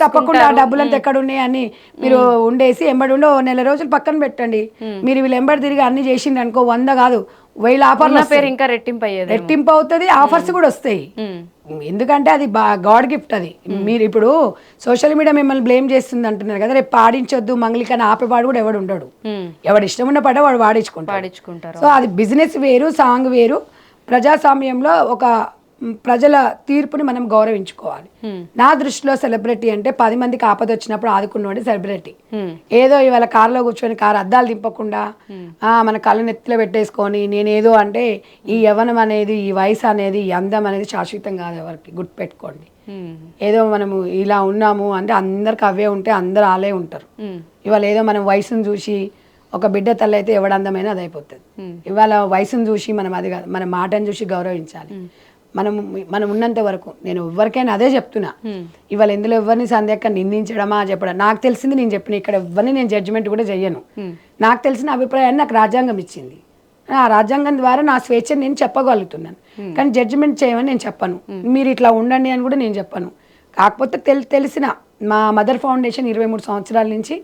తప్పకుండా ఆ డబ్బులంతా ఎక్కడ ఉన్నాయి అని మీరు ఉండేసి ఎంబడి ఉండో 1 నెల రోజులు పక్కన పెట్టండి. మీరు వీళ్ళు ఎంబడి తిరిగి అన్ని చేసిండ్రు అనుకో, 100 కాదు 1000 ఆఫర్లు పేరు ఇంకా రెట్టింపు అవుతుంది, ఆఫర్స్ కూడా వస్తాయి. ఎందుకంటే అది గాడ్ గిఫ్ట్. అది మీరు ఇప్పుడు సోషల్ మీడియా మిమ్మల్ని బ్లేమ్ చేస్తుంది అంటున్నారు కదా, రేపు పాడించొద్దు మంగ్లికని ఆపేవాడు కూడా ఎవడు ఉండడు. ఎవడు ఇష్టం ఉన్న పాట వాడు వాడించుకుంటారు. సో అది బిజినెస్ వేరు, సాంగ్ వేరు. ప్రజాస్వామ్యంలో ఒక ప్రజల తీర్పుని మనం గౌరవించుకోవాలి. నా దృష్టిలో సెలబ్రిటీ అంటే 10 మందికి ఆపద వచ్చినప్పుడు ఆదుకున్నవాడు సెలబ్రిటీ. ఏదో ఇవాళ కారులో కూర్చొని కారు అద్దాలు దింపకుండా మన కళ్ళు నెత్తిలో పెట్టేసుకొని నేనేదో అంటే ఈ యవ్వనం అనేది, ఈ వయసు అనేది, ఈ అందం అనేది శాశ్వతం కాదు. ఎవరికి గుర్తుపెట్టుకోండి. ఏదో మనము ఇలా ఉన్నాము అంటే అందరికి అవే ఉంటే అందరు అలే ఉంటారు. ఇవాళ ఏదో మనం వయసును చూసి ఒక బిడ్డ తల్లి అయితే ఎవడందమైనా అది అయిపోతుంది. ఇవాళ వయసును చూసి మనం అది కాదు, మన మాటను చూసి గౌరవించాలి. మనం ఉన్నంత వరకు నేను ఎవరికైనా అదే చెప్తున్నా. ఇవాళ ఇందులో ఎవరిని సందేహంగా నిందించడమా చెప్పడం నాకు తెలిసింది నేను చెప్పిన. ఇక్కడ ఎవరిని నేను జడ్జిమెంట్ కూడా చెయ్యను. నాకు తెలిసిన అభిప్రాయాన్ని నాకు రాజ్యాంగం ఇచ్చింది. ఆ రాజ్యాంగం ద్వారా నా స్వేచ్ఛను నేను చెప్పగలుగుతున్నాను. కానీ జడ్జిమెంట్ చేయమని నేను చెప్పను, మీరు ఇట్లా ఉండండి అని కూడా నేను చెప్పను. కాకపోతే తెలిసిన మా మదర్ ఫౌండేషన్ 23 సంవత్సరాల నుంచి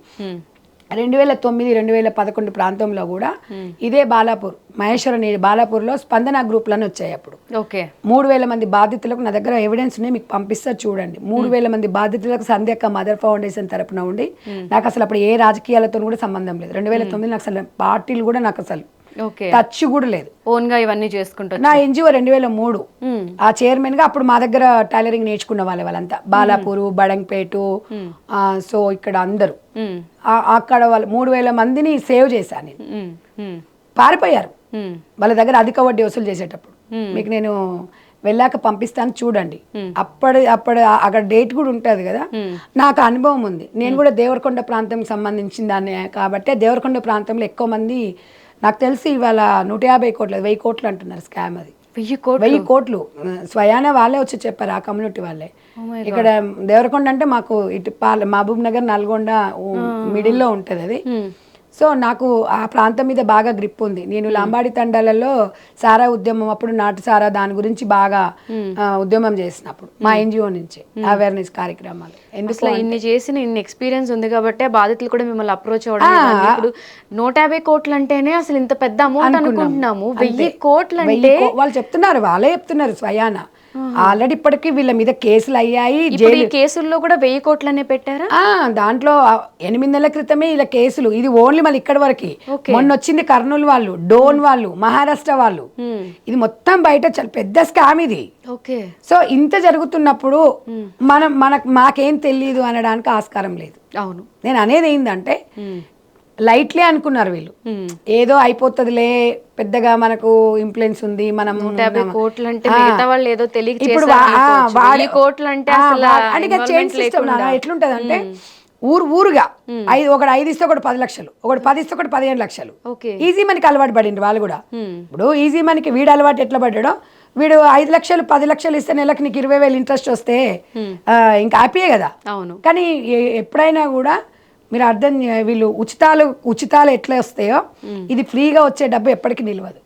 2009-2011 ప్రాంతంలో కూడా ఇదే బాలాపూర్ బాలాపూర్లో స్పందన గ్రూప్లను వచ్చాయి. అప్పుడు 3000 మంది బాధితులకు నా దగ్గర ఎవిడెన్స్ ఉన్నాయి, మీకు పంపిస్తా చూడండి. 3000 మంది బాధితులకు సంధ్యక్క మదర్ ఫౌండేషన్ తరపున ఉండి నాకు అసలు అప్పుడు ఏ రాజకీయాలతో కూడా సంబంధం లేదు. 2009 నాకు అసలు పార్టీలు కూడా నాకు అసలు ఓకే. టచ్ కూడా లేదు. ఓన్ గా ఇవన్నీ చేసుకుంటారు. నా ఎన్జిఓ 2003 ఆ చైర్మన్ గా అప్పుడు మా దగ్గర టైలరింగ్ నేర్చుకున్న వాళ్ళంతా బాలాపూరు, బడంగపేటు, సో ఇక్కడ అందరూ అక్కడ వాళ్ళు 3000 మందిని సేవ్ చేశాను నేను. పారిపోయారు వాళ్ళ దగ్గర అధిక వడ్డీ వసూలు చేసేటప్పుడు. మీకు నేను వెళ్ళాక పంపిస్తాను చూడండి. అప్పుడు అక్కడ డేట్ కూడా ఉంటుంది కదా. నాకు అనుభవం ఉంది. నేను కూడా దేవరకొండ ప్రాంతంకి సంబంధించిన దాన్ని కాబట్టి దేవరకొండ ప్రాంతంలో ఎక్కువ మంది నాకు తెలిసి ఇవాళ 150 కోట్లు 1000 కోట్లు అంటున్నారు స్కామ్. అది 1000 కోట్లు స్వయాన వాళ్ళే వచ్చి చెప్పారు, ఆ కమ్యూనిటీ వాళ్ళే. ఇక్కడ దేవరకొండ అంటే మాకు ఇటు మహబూబ్ నగర్, నల్గొండ మిడిల్లో ఉంటుంది అది. సో నాకు ఆ ప్రాంతం మీద బాగా గ్రిప్ ఉంది. నేను లంబాడి తండాలలో సారా ఉద్యమం అప్పుడు నాటు సారా దాని గురించి బాగా ఉద్యమం చేసినప్పుడు మా ఎన్జిఓ నుంచి అవేర్నెస్ కార్యక్రమాలు. ఎందుకు ఇన్ని చేసిన ఇన్ని ఎక్స్పీరియన్స్ ఉంది కాబట్టి ఆ బాధితులు కూడా మిమ్మల్ని అప్రోచ్ అవ్వడం. ఇప్పుడు 150 కోట్లు అంటేనే అసలు ఇంత పెద్ద అమౌంట్ అనుకుంటున్నాము. 1000 కోట్లు అంటే వాళ్ళు చెప్తున్నారు, వాళ్ళే చెప్తున్నారు స్వయాన. ఆల్రెడీ ఇప్పటికీ వీళ్ళ మీద కేసులు అయ్యాయి. ఈ కేసుల్లో కూడా 1000 కోట్లనే పెట్టారా? దాంట్లో 8 నెలల క్రితమే ఇలా కేసులు. ఇది ఓన్లీ మళ్ళీ ఇక్కడ వరకు. మొన్న వచ్చింది కర్నూలు వాళ్ళు, డోన్ వాళ్ళు, మహారాష్ట్ర వాళ్ళు. ఇది మొత్తం బయట చాలా పెద్ద స్కామ్ ఇది. సో ఇంత జరుగుతున్నప్పుడు మాకేం తెలియదు అనడానికి ఆస్కారం లేదు. అవును, నేను అనేది ఏంటంటే లైట్లే అనుకున్నారు వీళ్ళు. ఏదో అయిపోతుందిలే, పెద్దగా మనకు ఇన్ఫ్లుయెన్స్ ఉంది, మనం 150 కోట్లు అంటే మిగతా వాళ్ళు ఏదో తెలియక ఇప్పుడు కోట్లు అంటే చేంజ్ సిస్టమ్ ఎట్లుంటది అంటే ఊరుగా ఒకటి 5 ఇస్తే ఒకటి 10 లక్షలు, ఒకటి 10 ఇస్తే ఒకటి 15 లక్షలు. ఈజీ మనకి అలవాటు పడింది వాళ్ళు కూడా. ఇప్పుడు ఈజీ మనకి వీడు అలవాటు ఎట్లా పడ్డాడో, వీడు 5 లక్షలు 10 లక్షలు ఇస్తే నెలకు నీకు 20,000 ఇంట్రెస్ట్ వస్తే ఇంకా హ్యాపీయే కదా. కానీ ఎప్పుడైనా కూడా మీరు వీళ్ళు ఉచితాలు ఎట్లా వస్తాయో ఇది ఫ్రీగా వచ్చే డబ్బు ఎప్పటికీ నిలవదు.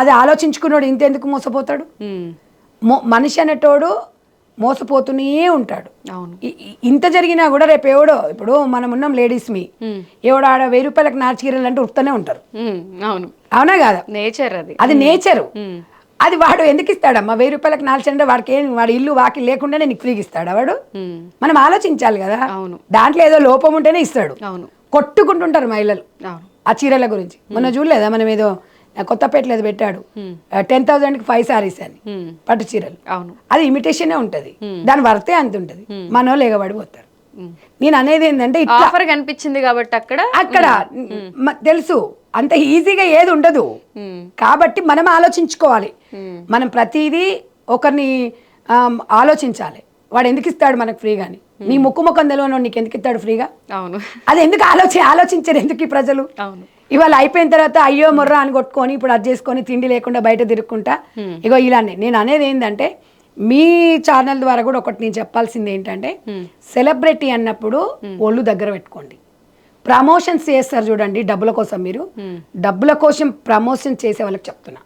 అది ఆలోచించుకున్నాడు ఇంతెందుకు మోసపోతాడు. మనిషి అనేటోడు మోసపోతూనే ఉంటాడు. ఇంత జరిగినా కూడా రేపు ఎవడో, ఇప్పుడు మనం ఉన్నాం లేడీస్ ఎవడో ఆడ 1000 రూపాయలకు నాచికీరలు అంటే ఉరుకుతూనే ఉంటారు. అవునా కాదా? నేచర్ అది నేచరు. అది వాడు ఎందుకు ఇస్తాడమ్మా 1000 రూపాయలకు నాల్చంటే వాడికి వాడి ఇల్లు వాకి లేకుండానే నీకు ఫ్రీగా ఇస్తాడా వాడు? మనం ఆలోచించాలి కదా. దాంట్లో ఏదో లోపం ఉంటేనే ఇస్తాడు. కొట్టుకుంటుంటారు మహిళలు ఆ చీరల గురించి. మొన్న చూడలేదా మనం ఏదో కొత్తపేటలో ఏదో పెట్టాడు 10,000కి 5 సారీస్ అని పట్టు చీరలు. అది ఇమిటేషనే ఉంటది, దాని వర్తే అంత ఉంటది. మనోళ్ళు ఎగబడిపోతారు. నేను అనేది ఏంటంటే ఆఫర్ కనిపించింది కాబట్టి అక్కడ తెలుసు అంత ఈజీగా ఏది ఉండదు. కాబట్టి మనం ఆలోచించుకోవాలి. మనం ప్రతిదీ ఒకరిని ఆలోచించాలి. వాడు ఎందుకు ఇస్తాడు మనకు ఫ్రీగాని? నీ ముఖం తెలియని నీకు ఎందుకు ఇస్తాడు ఫ్రీగా? అది ఎందుకు ఆలోచించారు ఎందుకు ఈ ప్రజలు? ఇవాళ అయిపోయిన తర్వాత అయ్యో మొర్రా అని కొట్టుకొని ఇప్పుడు అది చేసుకొని తిండి లేకుండా బయట తిరుక్కుంటా ఇగో ఇలానే. నేను అనేది ఏంటంటే మీ ఛానల్ ద్వారా కూడా ఒకటి నేను చెప్పాల్సింది ఏంటంటే, సెలబ్రిటీ అన్నప్పుడు ఒళ్ళు దగ్గర పెట్టుకోండి. ప్రమోషన్స్ చేస్తారు చూడండి డబ్బుల కోసం. మీరు డబ్బుల కోసం ప్రమోషన్ చేసే వాళ్ళకి చెప్తున్నా.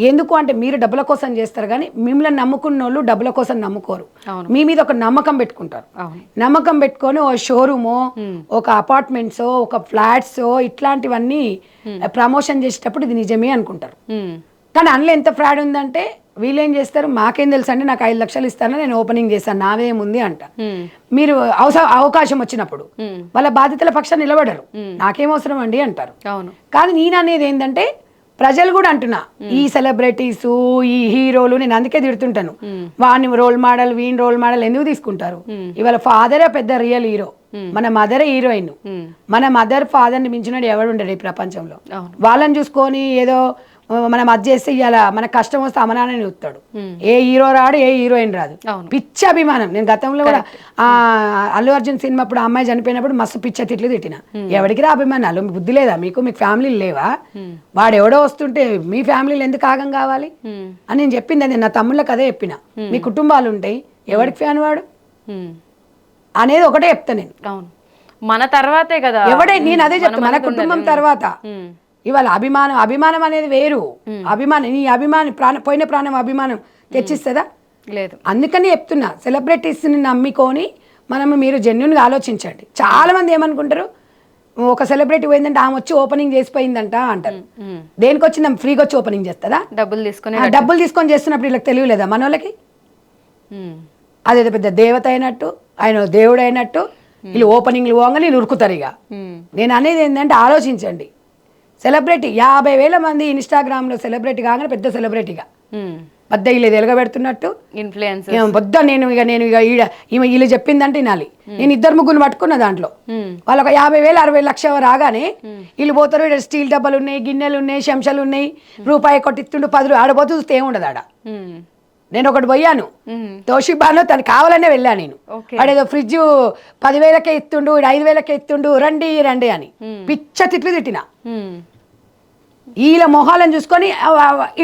ఎందుకు అంటే మీరు డబ్బుల కోసం చేస్తారు కానీ మిమ్మల్ని నమ్ముకున్న వాళ్ళు డబ్బుల కోసం నమ్ముకోరు. మీ మీద ఒక నమ్మకం పెట్టుకుంటారు. నమ్మకం పెట్టుకొని ఓ షోరూమో, ఒక అపార్ట్మెంట్స్, ఒక ఫ్లాట్స్ ఇట్లాంటివన్నీ ప్రమోషన్ చేసేటప్పుడు ఇది నిజమే అనుకుంటారు. కానీ అందులో ఎంత ఫ్రాడ్ ఉందంటే వీళ్ళు ఏం చేస్తారు, మాకేం తెలుసు అండి, నాకు 5 లక్షలు ఇస్తాను, నేను ఓపెనింగ్ చేస్తాను, నావేముంది అంట. మీరు అవకాశం వచ్చినప్పుడు వాళ్ళ బాధితుల పక్షాన్ని నిలబడరు. నాకేం అవసరం అండి అంటారు. కానీ నేను అనేది ఏంటంటే ప్రజలు కూడా అంటున్నా, ఈ సెలబ్రిటీస్, ఈ హీరోలు, నేను అందుకే తిడుతుంటాను, వాడిని రోల్ మోడల్, వీని రోల్ మోడల్ ఎందుకు తీసుకుంటారు? ఇవాళ ఫాదరే పెద్ద రియల్ హీరో, మన మదరే హీరోయిన్. మన మదర్ ఫాదర్ని మించినట్టు ఎవడు ఉండడు ఈ ప్రపంచంలో. వాళ్ళని చూసుకొని ఏదో మనం అది చేస్తే ఇవాళ మనకు కష్టం వస్తే అమనాన్ని చూస్తాడు. ఏ హీరో రాడు, ఏ హీరోయిన్ రాదు. పిచ్చి అభిమానం. నేను గతంలో కూడా అల్లు అర్జున్ సినిమా అప్పుడు అమ్మాయి చనిపోయినప్పుడు మస్తు పిచ్చ తిట్లు తిట్టిన. ఎవరికి రా అభిమానాలు? బుద్ధి లేదా మీకు? మీకు ఫ్యామిలీలు లేవా? వాడు ఎవడో వస్తుంటే మీ ఫ్యామిలీలు ఎందుకు ఆగం కావాలి అని నేను చెప్పింది. అది నా తమ్ముళ్ళకి అదే చెప్పిన. మీ కుటుంబాలు ఉంటాయి, ఎవరికి ఫ్యాన్ వాడు అనేది ఒకటే చెప్తా నేను. మన తర్వాతే కదా ఎవడే, నేను అదే చెప్తా, మన కుటుంబం తర్వాత. ఇవాళ అభిమానం అనేది వేరు. నీ అభిమాని పోయిన ప్రాణం అభిమానం తెచ్చిస్తుందా? లేదు. అందుకని చెప్తున్నా, సెలబ్రిటీస్ని నమ్మికొని మీరు జెన్యున్గా ఆలోచించండి. చాలా మంది ఏమనుకుంటారు, ఒక సెలబ్రిటీ పోయిందంటే ఆమె వచ్చి ఓపెనింగ్ చేసిపోయిందంట అంటారు. దేనికి వచ్చిందా? ఫ్రీగా వచ్చి ఓపెనింగ్ చేస్తుందా? డబ్బులు తీసుకొని చేస్తున్నప్పుడు వీళ్ళకి తెలియలేదా మన వాళ్ళకి? అదేదో పెద్ద దేవత అయినట్టు, ఆయన దేవుడు అయినట్టు వీళ్ళు ఓపెనింగ్లు పోగానే వీళ్ళు ఉరుకుతారు. ఇక నేను అనేది ఏంటంటే ఆలోచించండి. సెలబ్రిటీ 50,000 మంది ఇన్స్టాగ్రామ్లో సెలబ్రిటీ కాగానే పెద్ద సెలబ్రిటీగా పెద్ద వీళ్ళు ఎలగబెడుతున్నట్టు ఇన్ఫ్లుయెన్స్ పొద్దు నేను ఇక వీళ్ళు చెప్పిందంటే వినాలి. నేను 2-3 పట్టుకున్న దాంట్లో వాళ్ళొక 50,000 60 లక్ష రాగానే వీళ్ళు పోతారు. ఇక్కడ స్టీల్ డబ్బాలు ఉన్నాయి, గిన్నెలు ఉన్నాయి, చెంచాలు ఉన్నాయి, రూపాయి కొట్టిస్తుండు 10 ఆడపోతూ చూస్తే ఏముండదు ఆడ. నేను ఒకటి పోయాను తోషిబాలో, తను కావాలనే వెళ్ళాను నేను. వాడేదో ఫ్రిడ్జ్ 10,000కే ఇస్తుండు, 5,000కే ఇస్తుండు, రండి రండి అని పిచ్చ తిట్లు తిట్టిన. వీళ్ళ మొహాలను చూసుకొని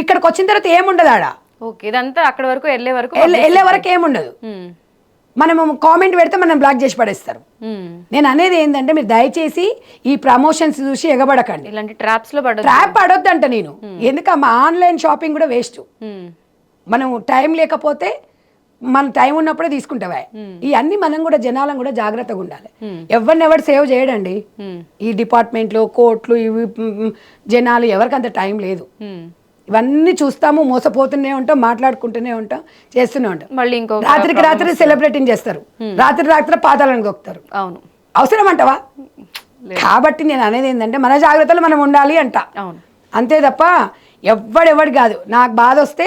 ఇక్కడికి వచ్చిన తర్వాత ఏముండదు ఆడ. ఇదంతా అక్కడ వరకు వెళ్ళే వరకు ఏముండదు. మనం కామెంట్ పెడితే మనం బ్లాక్ చేసి పడేస్తారు. నేను అనేది ఏంటంటే మీరు దయచేసి ఈ ప్రమోషన్స్ చూసి ఎగబడకండి. ఇలాంటి ట్రాప్ పడొద్దంట నేను. ఎందుకమ్మా ఆన్లైన్ షాపింగ్ కూడా వేస్ట్. మనం టైం లేకపోతే మన టైం ఉన్నప్పుడే తీసుకుంటావా. ఇవన్నీ మనం కూడా జనాలను కూడా జాగ్రత్తగా ఉండాలి. ఎవరు సేవ్ చేయడండి. ఈ డిపార్ట్మెంట్లు, కోర్టులు, ఇవి జనాలు ఎవరికి అంత టైం లేదు. ఇవన్నీ చూస్తాము, మోసపోతూనే ఉంటాం, మాట్లాడుకుంటూనే ఉంటాం, చేస్తూనే ఉంటాం. మళ్ళీ ఇంకో రాత్రి సెలబ్రేటింగ్ చేస్తారు, రాత్రి పాతాలను దొక్కుతారు. అవును, అవసరం అంటవా? కాబట్టి నేను అనేది ఏంటంటే మన జాగ్రత్తలు మనం ఉండాలి అంట. అంతే తప్ప ఎవడెవడు కాదు. నాకు బాధ వస్తే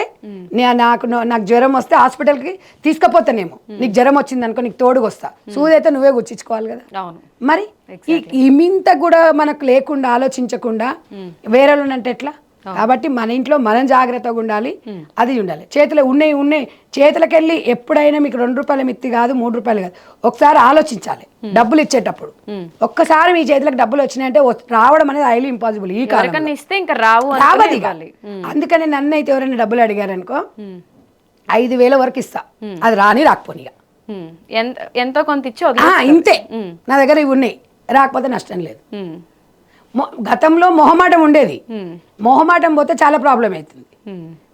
నాకు జ్వరం వస్తే హాస్పిటల్కి తీసుకుపోతానేమో. నీకు జ్వరం వచ్చింది అనుకో, నీకు తోడుగా వస్తా. సూదైతే నువ్వే గుచ్చించుకోవాలి కదా. మరి ఇమింత కూడా మనకు లేకుండా ఆలోచించకుండా వేరే అంటే ఎట్లా? కాబట్టి మన ఇంట్లో మనం జాగ్రత్తగా ఉండాలి. అది ఉండాలి. చేతిలో ఉన్నాయి చేతులకి వెళ్ళి ఎప్పుడైనా మీకు 2 రూపాయల మిత్తి కాదు, 3 రూపాయలు కాదు, ఒకసారి ఆలోచించాలి. డబ్బులు ఇచ్చేటప్పుడు ఒక్కసారి మీ చేతులకు డబ్బులు వచ్చినాయంటే రావడం అనేది హైలీ ఇంపాసిబుల్. ఈ కాలం రావది. అందుకని నన్ను అయితే ఎవరైనా డబ్బులు అడిగారనుకో 5,000 వరకు ఇస్తా. అది రాని రాకపోనిగా ఎంతో కొంత ఇచ్చి ఇంతే. నా దగ్గర ఇవి ఉన్నాయి, రాకపోతే నష్టం లేదు. గతంలో మొహమాటం ఉండేది. మొహమాటం పోతే చాలా ప్రాబ్లం అవుతుంది.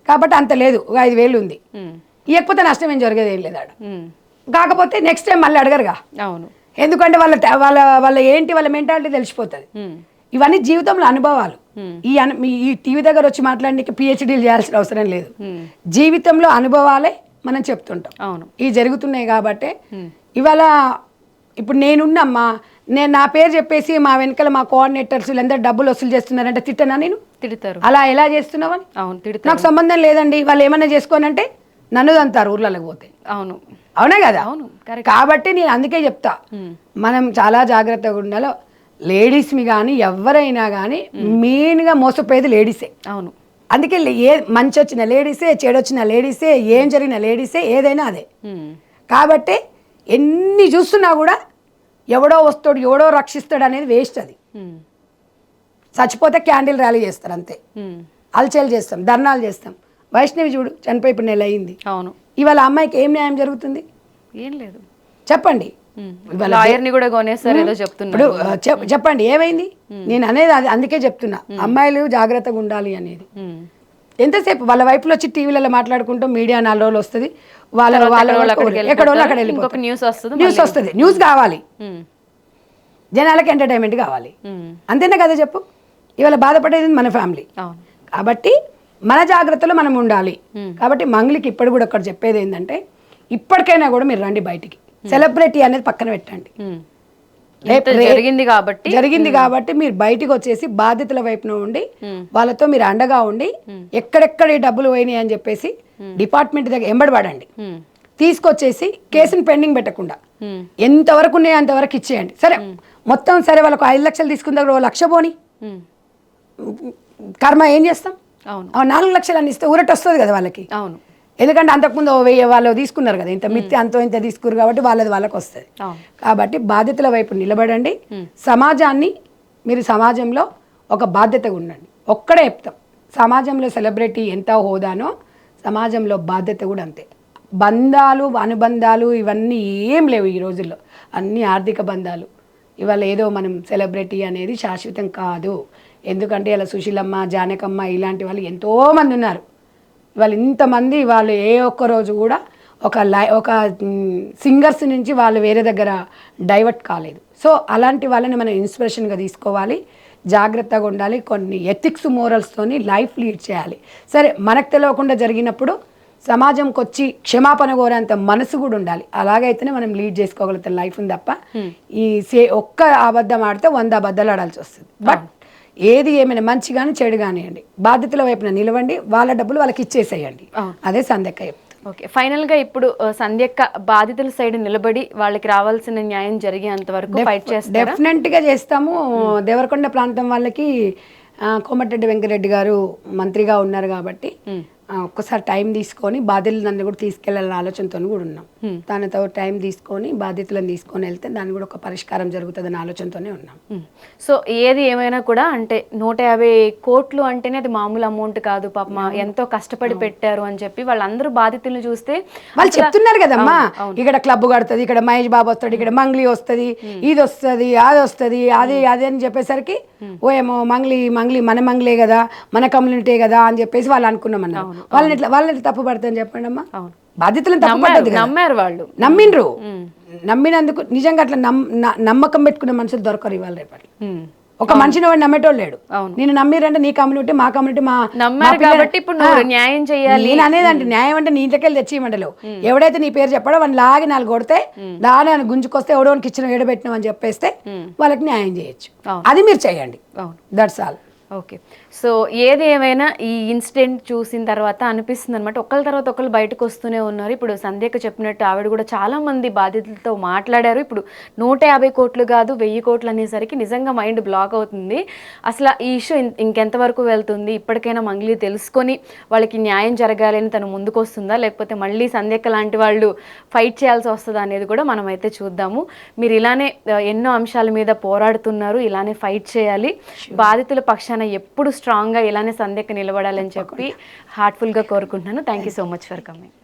కాబట్టి అంత లేదు. 5,000 ఉంది, ఇవ్వకపోతే నష్టం ఏం జరిగేది ఏం లేదు ఆడ. కాకపోతే నెక్స్ట్ టైం మళ్ళీ అడగరుగా. ఎందుకంటే వాళ్ళ ఏంటి వాళ్ళ మెంటాలిటీ తెలిసిపోతుంది. ఇవన్నీ జీవితంలో అనుభవాలు. ఈ టీవీ దగ్గర వచ్చి మాట్లాడడానికి పిహెచ్డీలు చేయాల్సిన అవసరం లేదు. జీవితంలో అనుభవాలే మనం చెప్తుంటాం. ఇవి జరుగుతున్నాయి కాబట్టి ఇవాళ ఇప్పుడు నేనున్నమ్మా, నేను నా పేరు చెప్పేసి మా వెనకాల మా కోఆర్డినేటర్స్ వీళ్ళందరూ డబ్బులు వసూలు చేస్తున్నారంటే తిట్టనా? నేను తిడతారు. అలా ఎలా చేస్తున్నావని. నాకు సంబంధం లేదండి, వాళ్ళు ఏమన్నా చేసుకోనంటే నన్ను అంటారు ఊర్లలోకి పోతే. అవునా కదా? కాబట్టి నేను అందుకే చెప్తా, మనం చాలా జాగ్రత్తగా ఉండాలి. లేడీస్మి కానీ ఎవరైనా కానీ మెయిన్గా మోసపోయేది లేడీసే. అందుకే మంచి వచ్చిన లేడీసే, చెడొచ్చిన లేడీసే, ఏం జరిగిన లేడీసే, ఏదైనా అదే. కాబట్టి ఎన్ని చూస్తున్నా కూడా ఎవడో వస్తాడు, ఎవడో రక్షిస్తాడు అనేది వేస్ట్. అది చచ్చిపోతే క్యాండిల్ ర్యాలీ చేస్తారు అంతే, అల్చేలు చేస్తాం, ధర్నాలు చేస్తాం. వైష్ణవి చూడు చనిపోయి ఇప్పుడు నెల అయింది. ఇవాళ అమ్మాయికి ఏం న్యాయం జరుగుతుంది? ఏం లేదు. చెప్పండి. ఇప్పుడు చెప్పండి ఏమైంది? నేను అనేది అది అందుకే చెప్తున్నా, అమ్మాయిలు జాగ్రత్తగా ఉండాలి అనేది. ఎంతసేపు వాళ్ళ వైపులో వచ్చి టీవీలలో మాట్లాడుకుంటాం, మీడియా 4 రోజులు వస్తుంది, వాళ్ళ ఎక్కడో అక్కడ వెళ్ళిపోతారు, న్యూస్ వస్తుంది. న్యూస్ కావాలి, జనాలకి ఎంటర్టైన్మెంట్ కావాలి, అంతేనా కదా చెప్పు. ఇవాళ బాధపడేది మన ఫ్యామిలీ. కాబట్టి మన జాగ్రత్తలో మనం ఉండాలి. కాబట్టి మంగళికి ఇప్పుడు కూడా ఒకటి చెప్పేది ఏంటంటే, ఇప్పటికైనా కూడా మీరు రండి బయటికి. సెలబ్రిటీ అనేది పక్కన పెట్టండి. జరిగింది కాబట్టి మీరు బయటికి వచ్చేసి బాధ్యతల వైపున ఉండి వాళ్ళతో మీరు అండగా ఉండి ఎక్కడెక్కడ ఈ డబ్బులు పోయినాయి అని చెప్పేసి డిపార్ట్మెంట్ దగ్గర ఎంబడబడండి. తీసుకొచ్చేసి కేసుని పెండింగ్ పెట్టకుండా ఎంతవరకు ఉన్నాయో అంతవరకు ఇచ్చేయండి. సరే మొత్తం సరే వాళ్ళకు 5 లక్షలు తీసుకున్న దగ్గర 1 లక్ష పోని కర్మ ఏం చేస్తాం? 4 లక్షలు అని ఇస్తే ఊరట వస్తుంది కదా వాళ్ళకి. ఎందుకంటే అంతకుముందు 1000 వాళ్ళు తీసుకున్నారు కదా, ఇంత మిత్తి అంతో ఇంత తీసుకున్నారు కాబట్టి వాళ్ళకి వస్తుంది. కాబట్టి బాధ్యతల వైపు నిలబడండి. సమాజాన్ని మీరు సమాజంలో ఒక బాధ్యతగా ఉండండి. ఒక్కడే చెప్తాం, సమాజంలో సెలబ్రిటీ ఎంత హోదానో సమాజంలో బాధ్యత కూడా అంతే. బంధాలు అనుబంధాలు ఇవన్నీ ఏం లేవు ఈ రోజుల్లో, అన్ని ఆర్థిక బంధాలు. ఇవాళ ఏదో మనం సెలబ్రిటీ అనేది శాశ్వతం కాదు. ఎందుకంటే ఇలా సుశీలమ్మ, జానకమ్మ ఇలాంటి వాళ్ళు ఎంతోమంది ఉన్నారు. వాళ్ళు ఇంతమంది వాళ్ళు ఏ ఒక్క రోజు కూడా ఒక సింగర్స్ నుంచి వాళ్ళు వేరే దగ్గర డైవర్ట్ కాలేదు. సో అలాంటి వాళ్ళని మనం ఇన్స్పిరేషన్గా తీసుకోవాలి, జాగ్రత్తగా ఉండాలి, కొన్ని ఎథిక్స్ మోరల్స్తోని లైఫ్ లీడ్ చేయాలి. సరే మనకు తెలియకుండా జరిగినప్పుడు సమాజంకి వచ్చి క్షమాపణ కోరేంత మనసు కూడా ఉండాలి. అలాగైతేనే మనం లీడ్ చేసుకోగలుగుతాం లైఫ్ని. తప్ప ఈ ఒక్క అబద్ధం ఆడితే 100 అబద్ధాలు ఆడాల్సి వస్తుంది. బట్ ఏది ఏమైనా మంచి కానీ చెడు కానివ్వండి, బాధ్యతల వైపున నిలవండి, వాళ్ళ డబ్బులు వాళ్ళకి ఇచ్చేసేయండి. అదే సంధ్యక్క చెప్తుంది. ఓకే, ఫైనల్గా ఇప్పుడు సంధ్యక్క బాధితుల సైడ్ నిలబడి వాళ్ళకి రావాల్సిన న్యాయం జరిగేంత వరకు ఫైట్ చేస్తారు. డెఫినెట్గా చేస్తాము. దేవరకొండ ప్రాంతం వాళ్ళకి కోమటిరెడ్డి వెంకరెడ్డి గారు మంత్రిగా ఉన్నారు కాబట్టి ఒక్కసారి టైం తీసుకొని బాధ్యతలందరూ కూడా తీసుకెళ్లాలనే ఆలోచనతో కూడా ఉన్నాం. దానితో టైం తీసుకొని బాధ్యతలను తీసుకొని వెళ్తే దాన్ని కూడా ఒక పరిష్కారం జరుగుతుందనే ఆలోచనతోనే ఉన్నాం. సో ఏది ఏమైనా కూడా అంటే 150 కోట్లు అంటేనే అది మామూలు అమౌంట్ కాదు, పాపం ఎంతో కష్టపడి పెట్టారు అని చెప్పి వాళ్ళందరూ బాధితులను చూస్తే వాళ్ళు చెప్తున్నారు కదమ్మా, ఇక్కడ క్లబ్ కడుతుంది, ఇక్కడ మహేష్ బాబు వస్తాడు, ఇక్కడ మంగ్లీ వస్తుంది, ఇది వస్తుంది, అది వస్తుంది, అది అది అని చెప్పేసరికి ఓ ఏమో మంగ్లీ మన మంగ్లే కదా, మన కమ్యూనిటీ కదా అని చెప్పేసి వాళ్ళు అనుకున్నాం అన్నారు. వాళ్ళని తప్పు పడతాని చెప్పండి అమ్మా. బాధ్యతలను తప్పు పడదు, నమ్మారు వాళ్ళు, నమ్మిండ్రు. నమ్మినందుకు నిజంగా అట్లా నమ్మకం పెట్టుకునే మనుషులు దొరకరు ఇవాళ రేపటి. ఒక మనిషిని వాడు నమ్మేటోళ్ళు లేడు. నేను నమ్మిరంటే నీ కమ్యూనిటీ మా కమ్యూనిటీ నమ్మారు కాబట్టి ఇప్పుడు నువ్వు న్యాయం చేయాలి. నేను అనేదంటే న్యాయం అంటే నీ ఇంట్లోకి వెళ్ళి తెచ్చి ఇవ్వమంటలేవు. ఎవడైతే నీ పేరు చెప్పాడో వాడిని లాగి 4 కొడితే దాని గుంజుకొస్తే ఎవడోనికి ఇచ్చిన ఎడబెట్టినావు అని చెప్పేస్తే వాళ్ళకి న్యాయం చేయొచ్చు. అది మీరు చేయండి. That's all. ఓకే, సో ఏది ఏమైనా ఈ ఇన్సిడెంట్ చూసిన తర్వాత అనిపిస్తుంది అనమాట, ఒకళ్ళ తర్వాత ఒకళ్ళు బయటకు వస్తూనే ఉన్నారు. ఇప్పుడు సంధ్యకు చెప్పినట్టు ఆవిడ కూడా చాలా మంది బాధితులతో మాట్లాడారు. ఇప్పుడు 150 కోట్లు కాదు 1000 కోట్లు అనేసరికి నిజంగా మైండ్ బ్లాక్ అవుతుంది. అసలు ఈ ఇష్యూ ఇంకెంతవరకు వెళ్తుంది, ఇప్పటికైనా మంగ్లీ తెలుసుకొని వాళ్ళకి న్యాయం జరగాలని తను ముందుకు వస్తుందా, లేకపోతే మళ్ళీ సంధ్యక్క లాంటి వాళ్ళు ఫైట్ చేయాల్సి వస్తుందా అనేది కూడా మనం అయితే చూద్దాము. మీరు ఇలానే ఎన్నో అంశాల మీద పోరాడుతున్నారు, ఇలానే ఫైట్ చేయాలి, బాధితుల పక్షాన ఎప్పుడు స్ట్రాంగ్గా ఇలానే సంధ్యక్క నిలబడాలని చెప్పి హార్ట్ఫుల్గా కోరుకుంటున్నాను. Thank you so much for coming.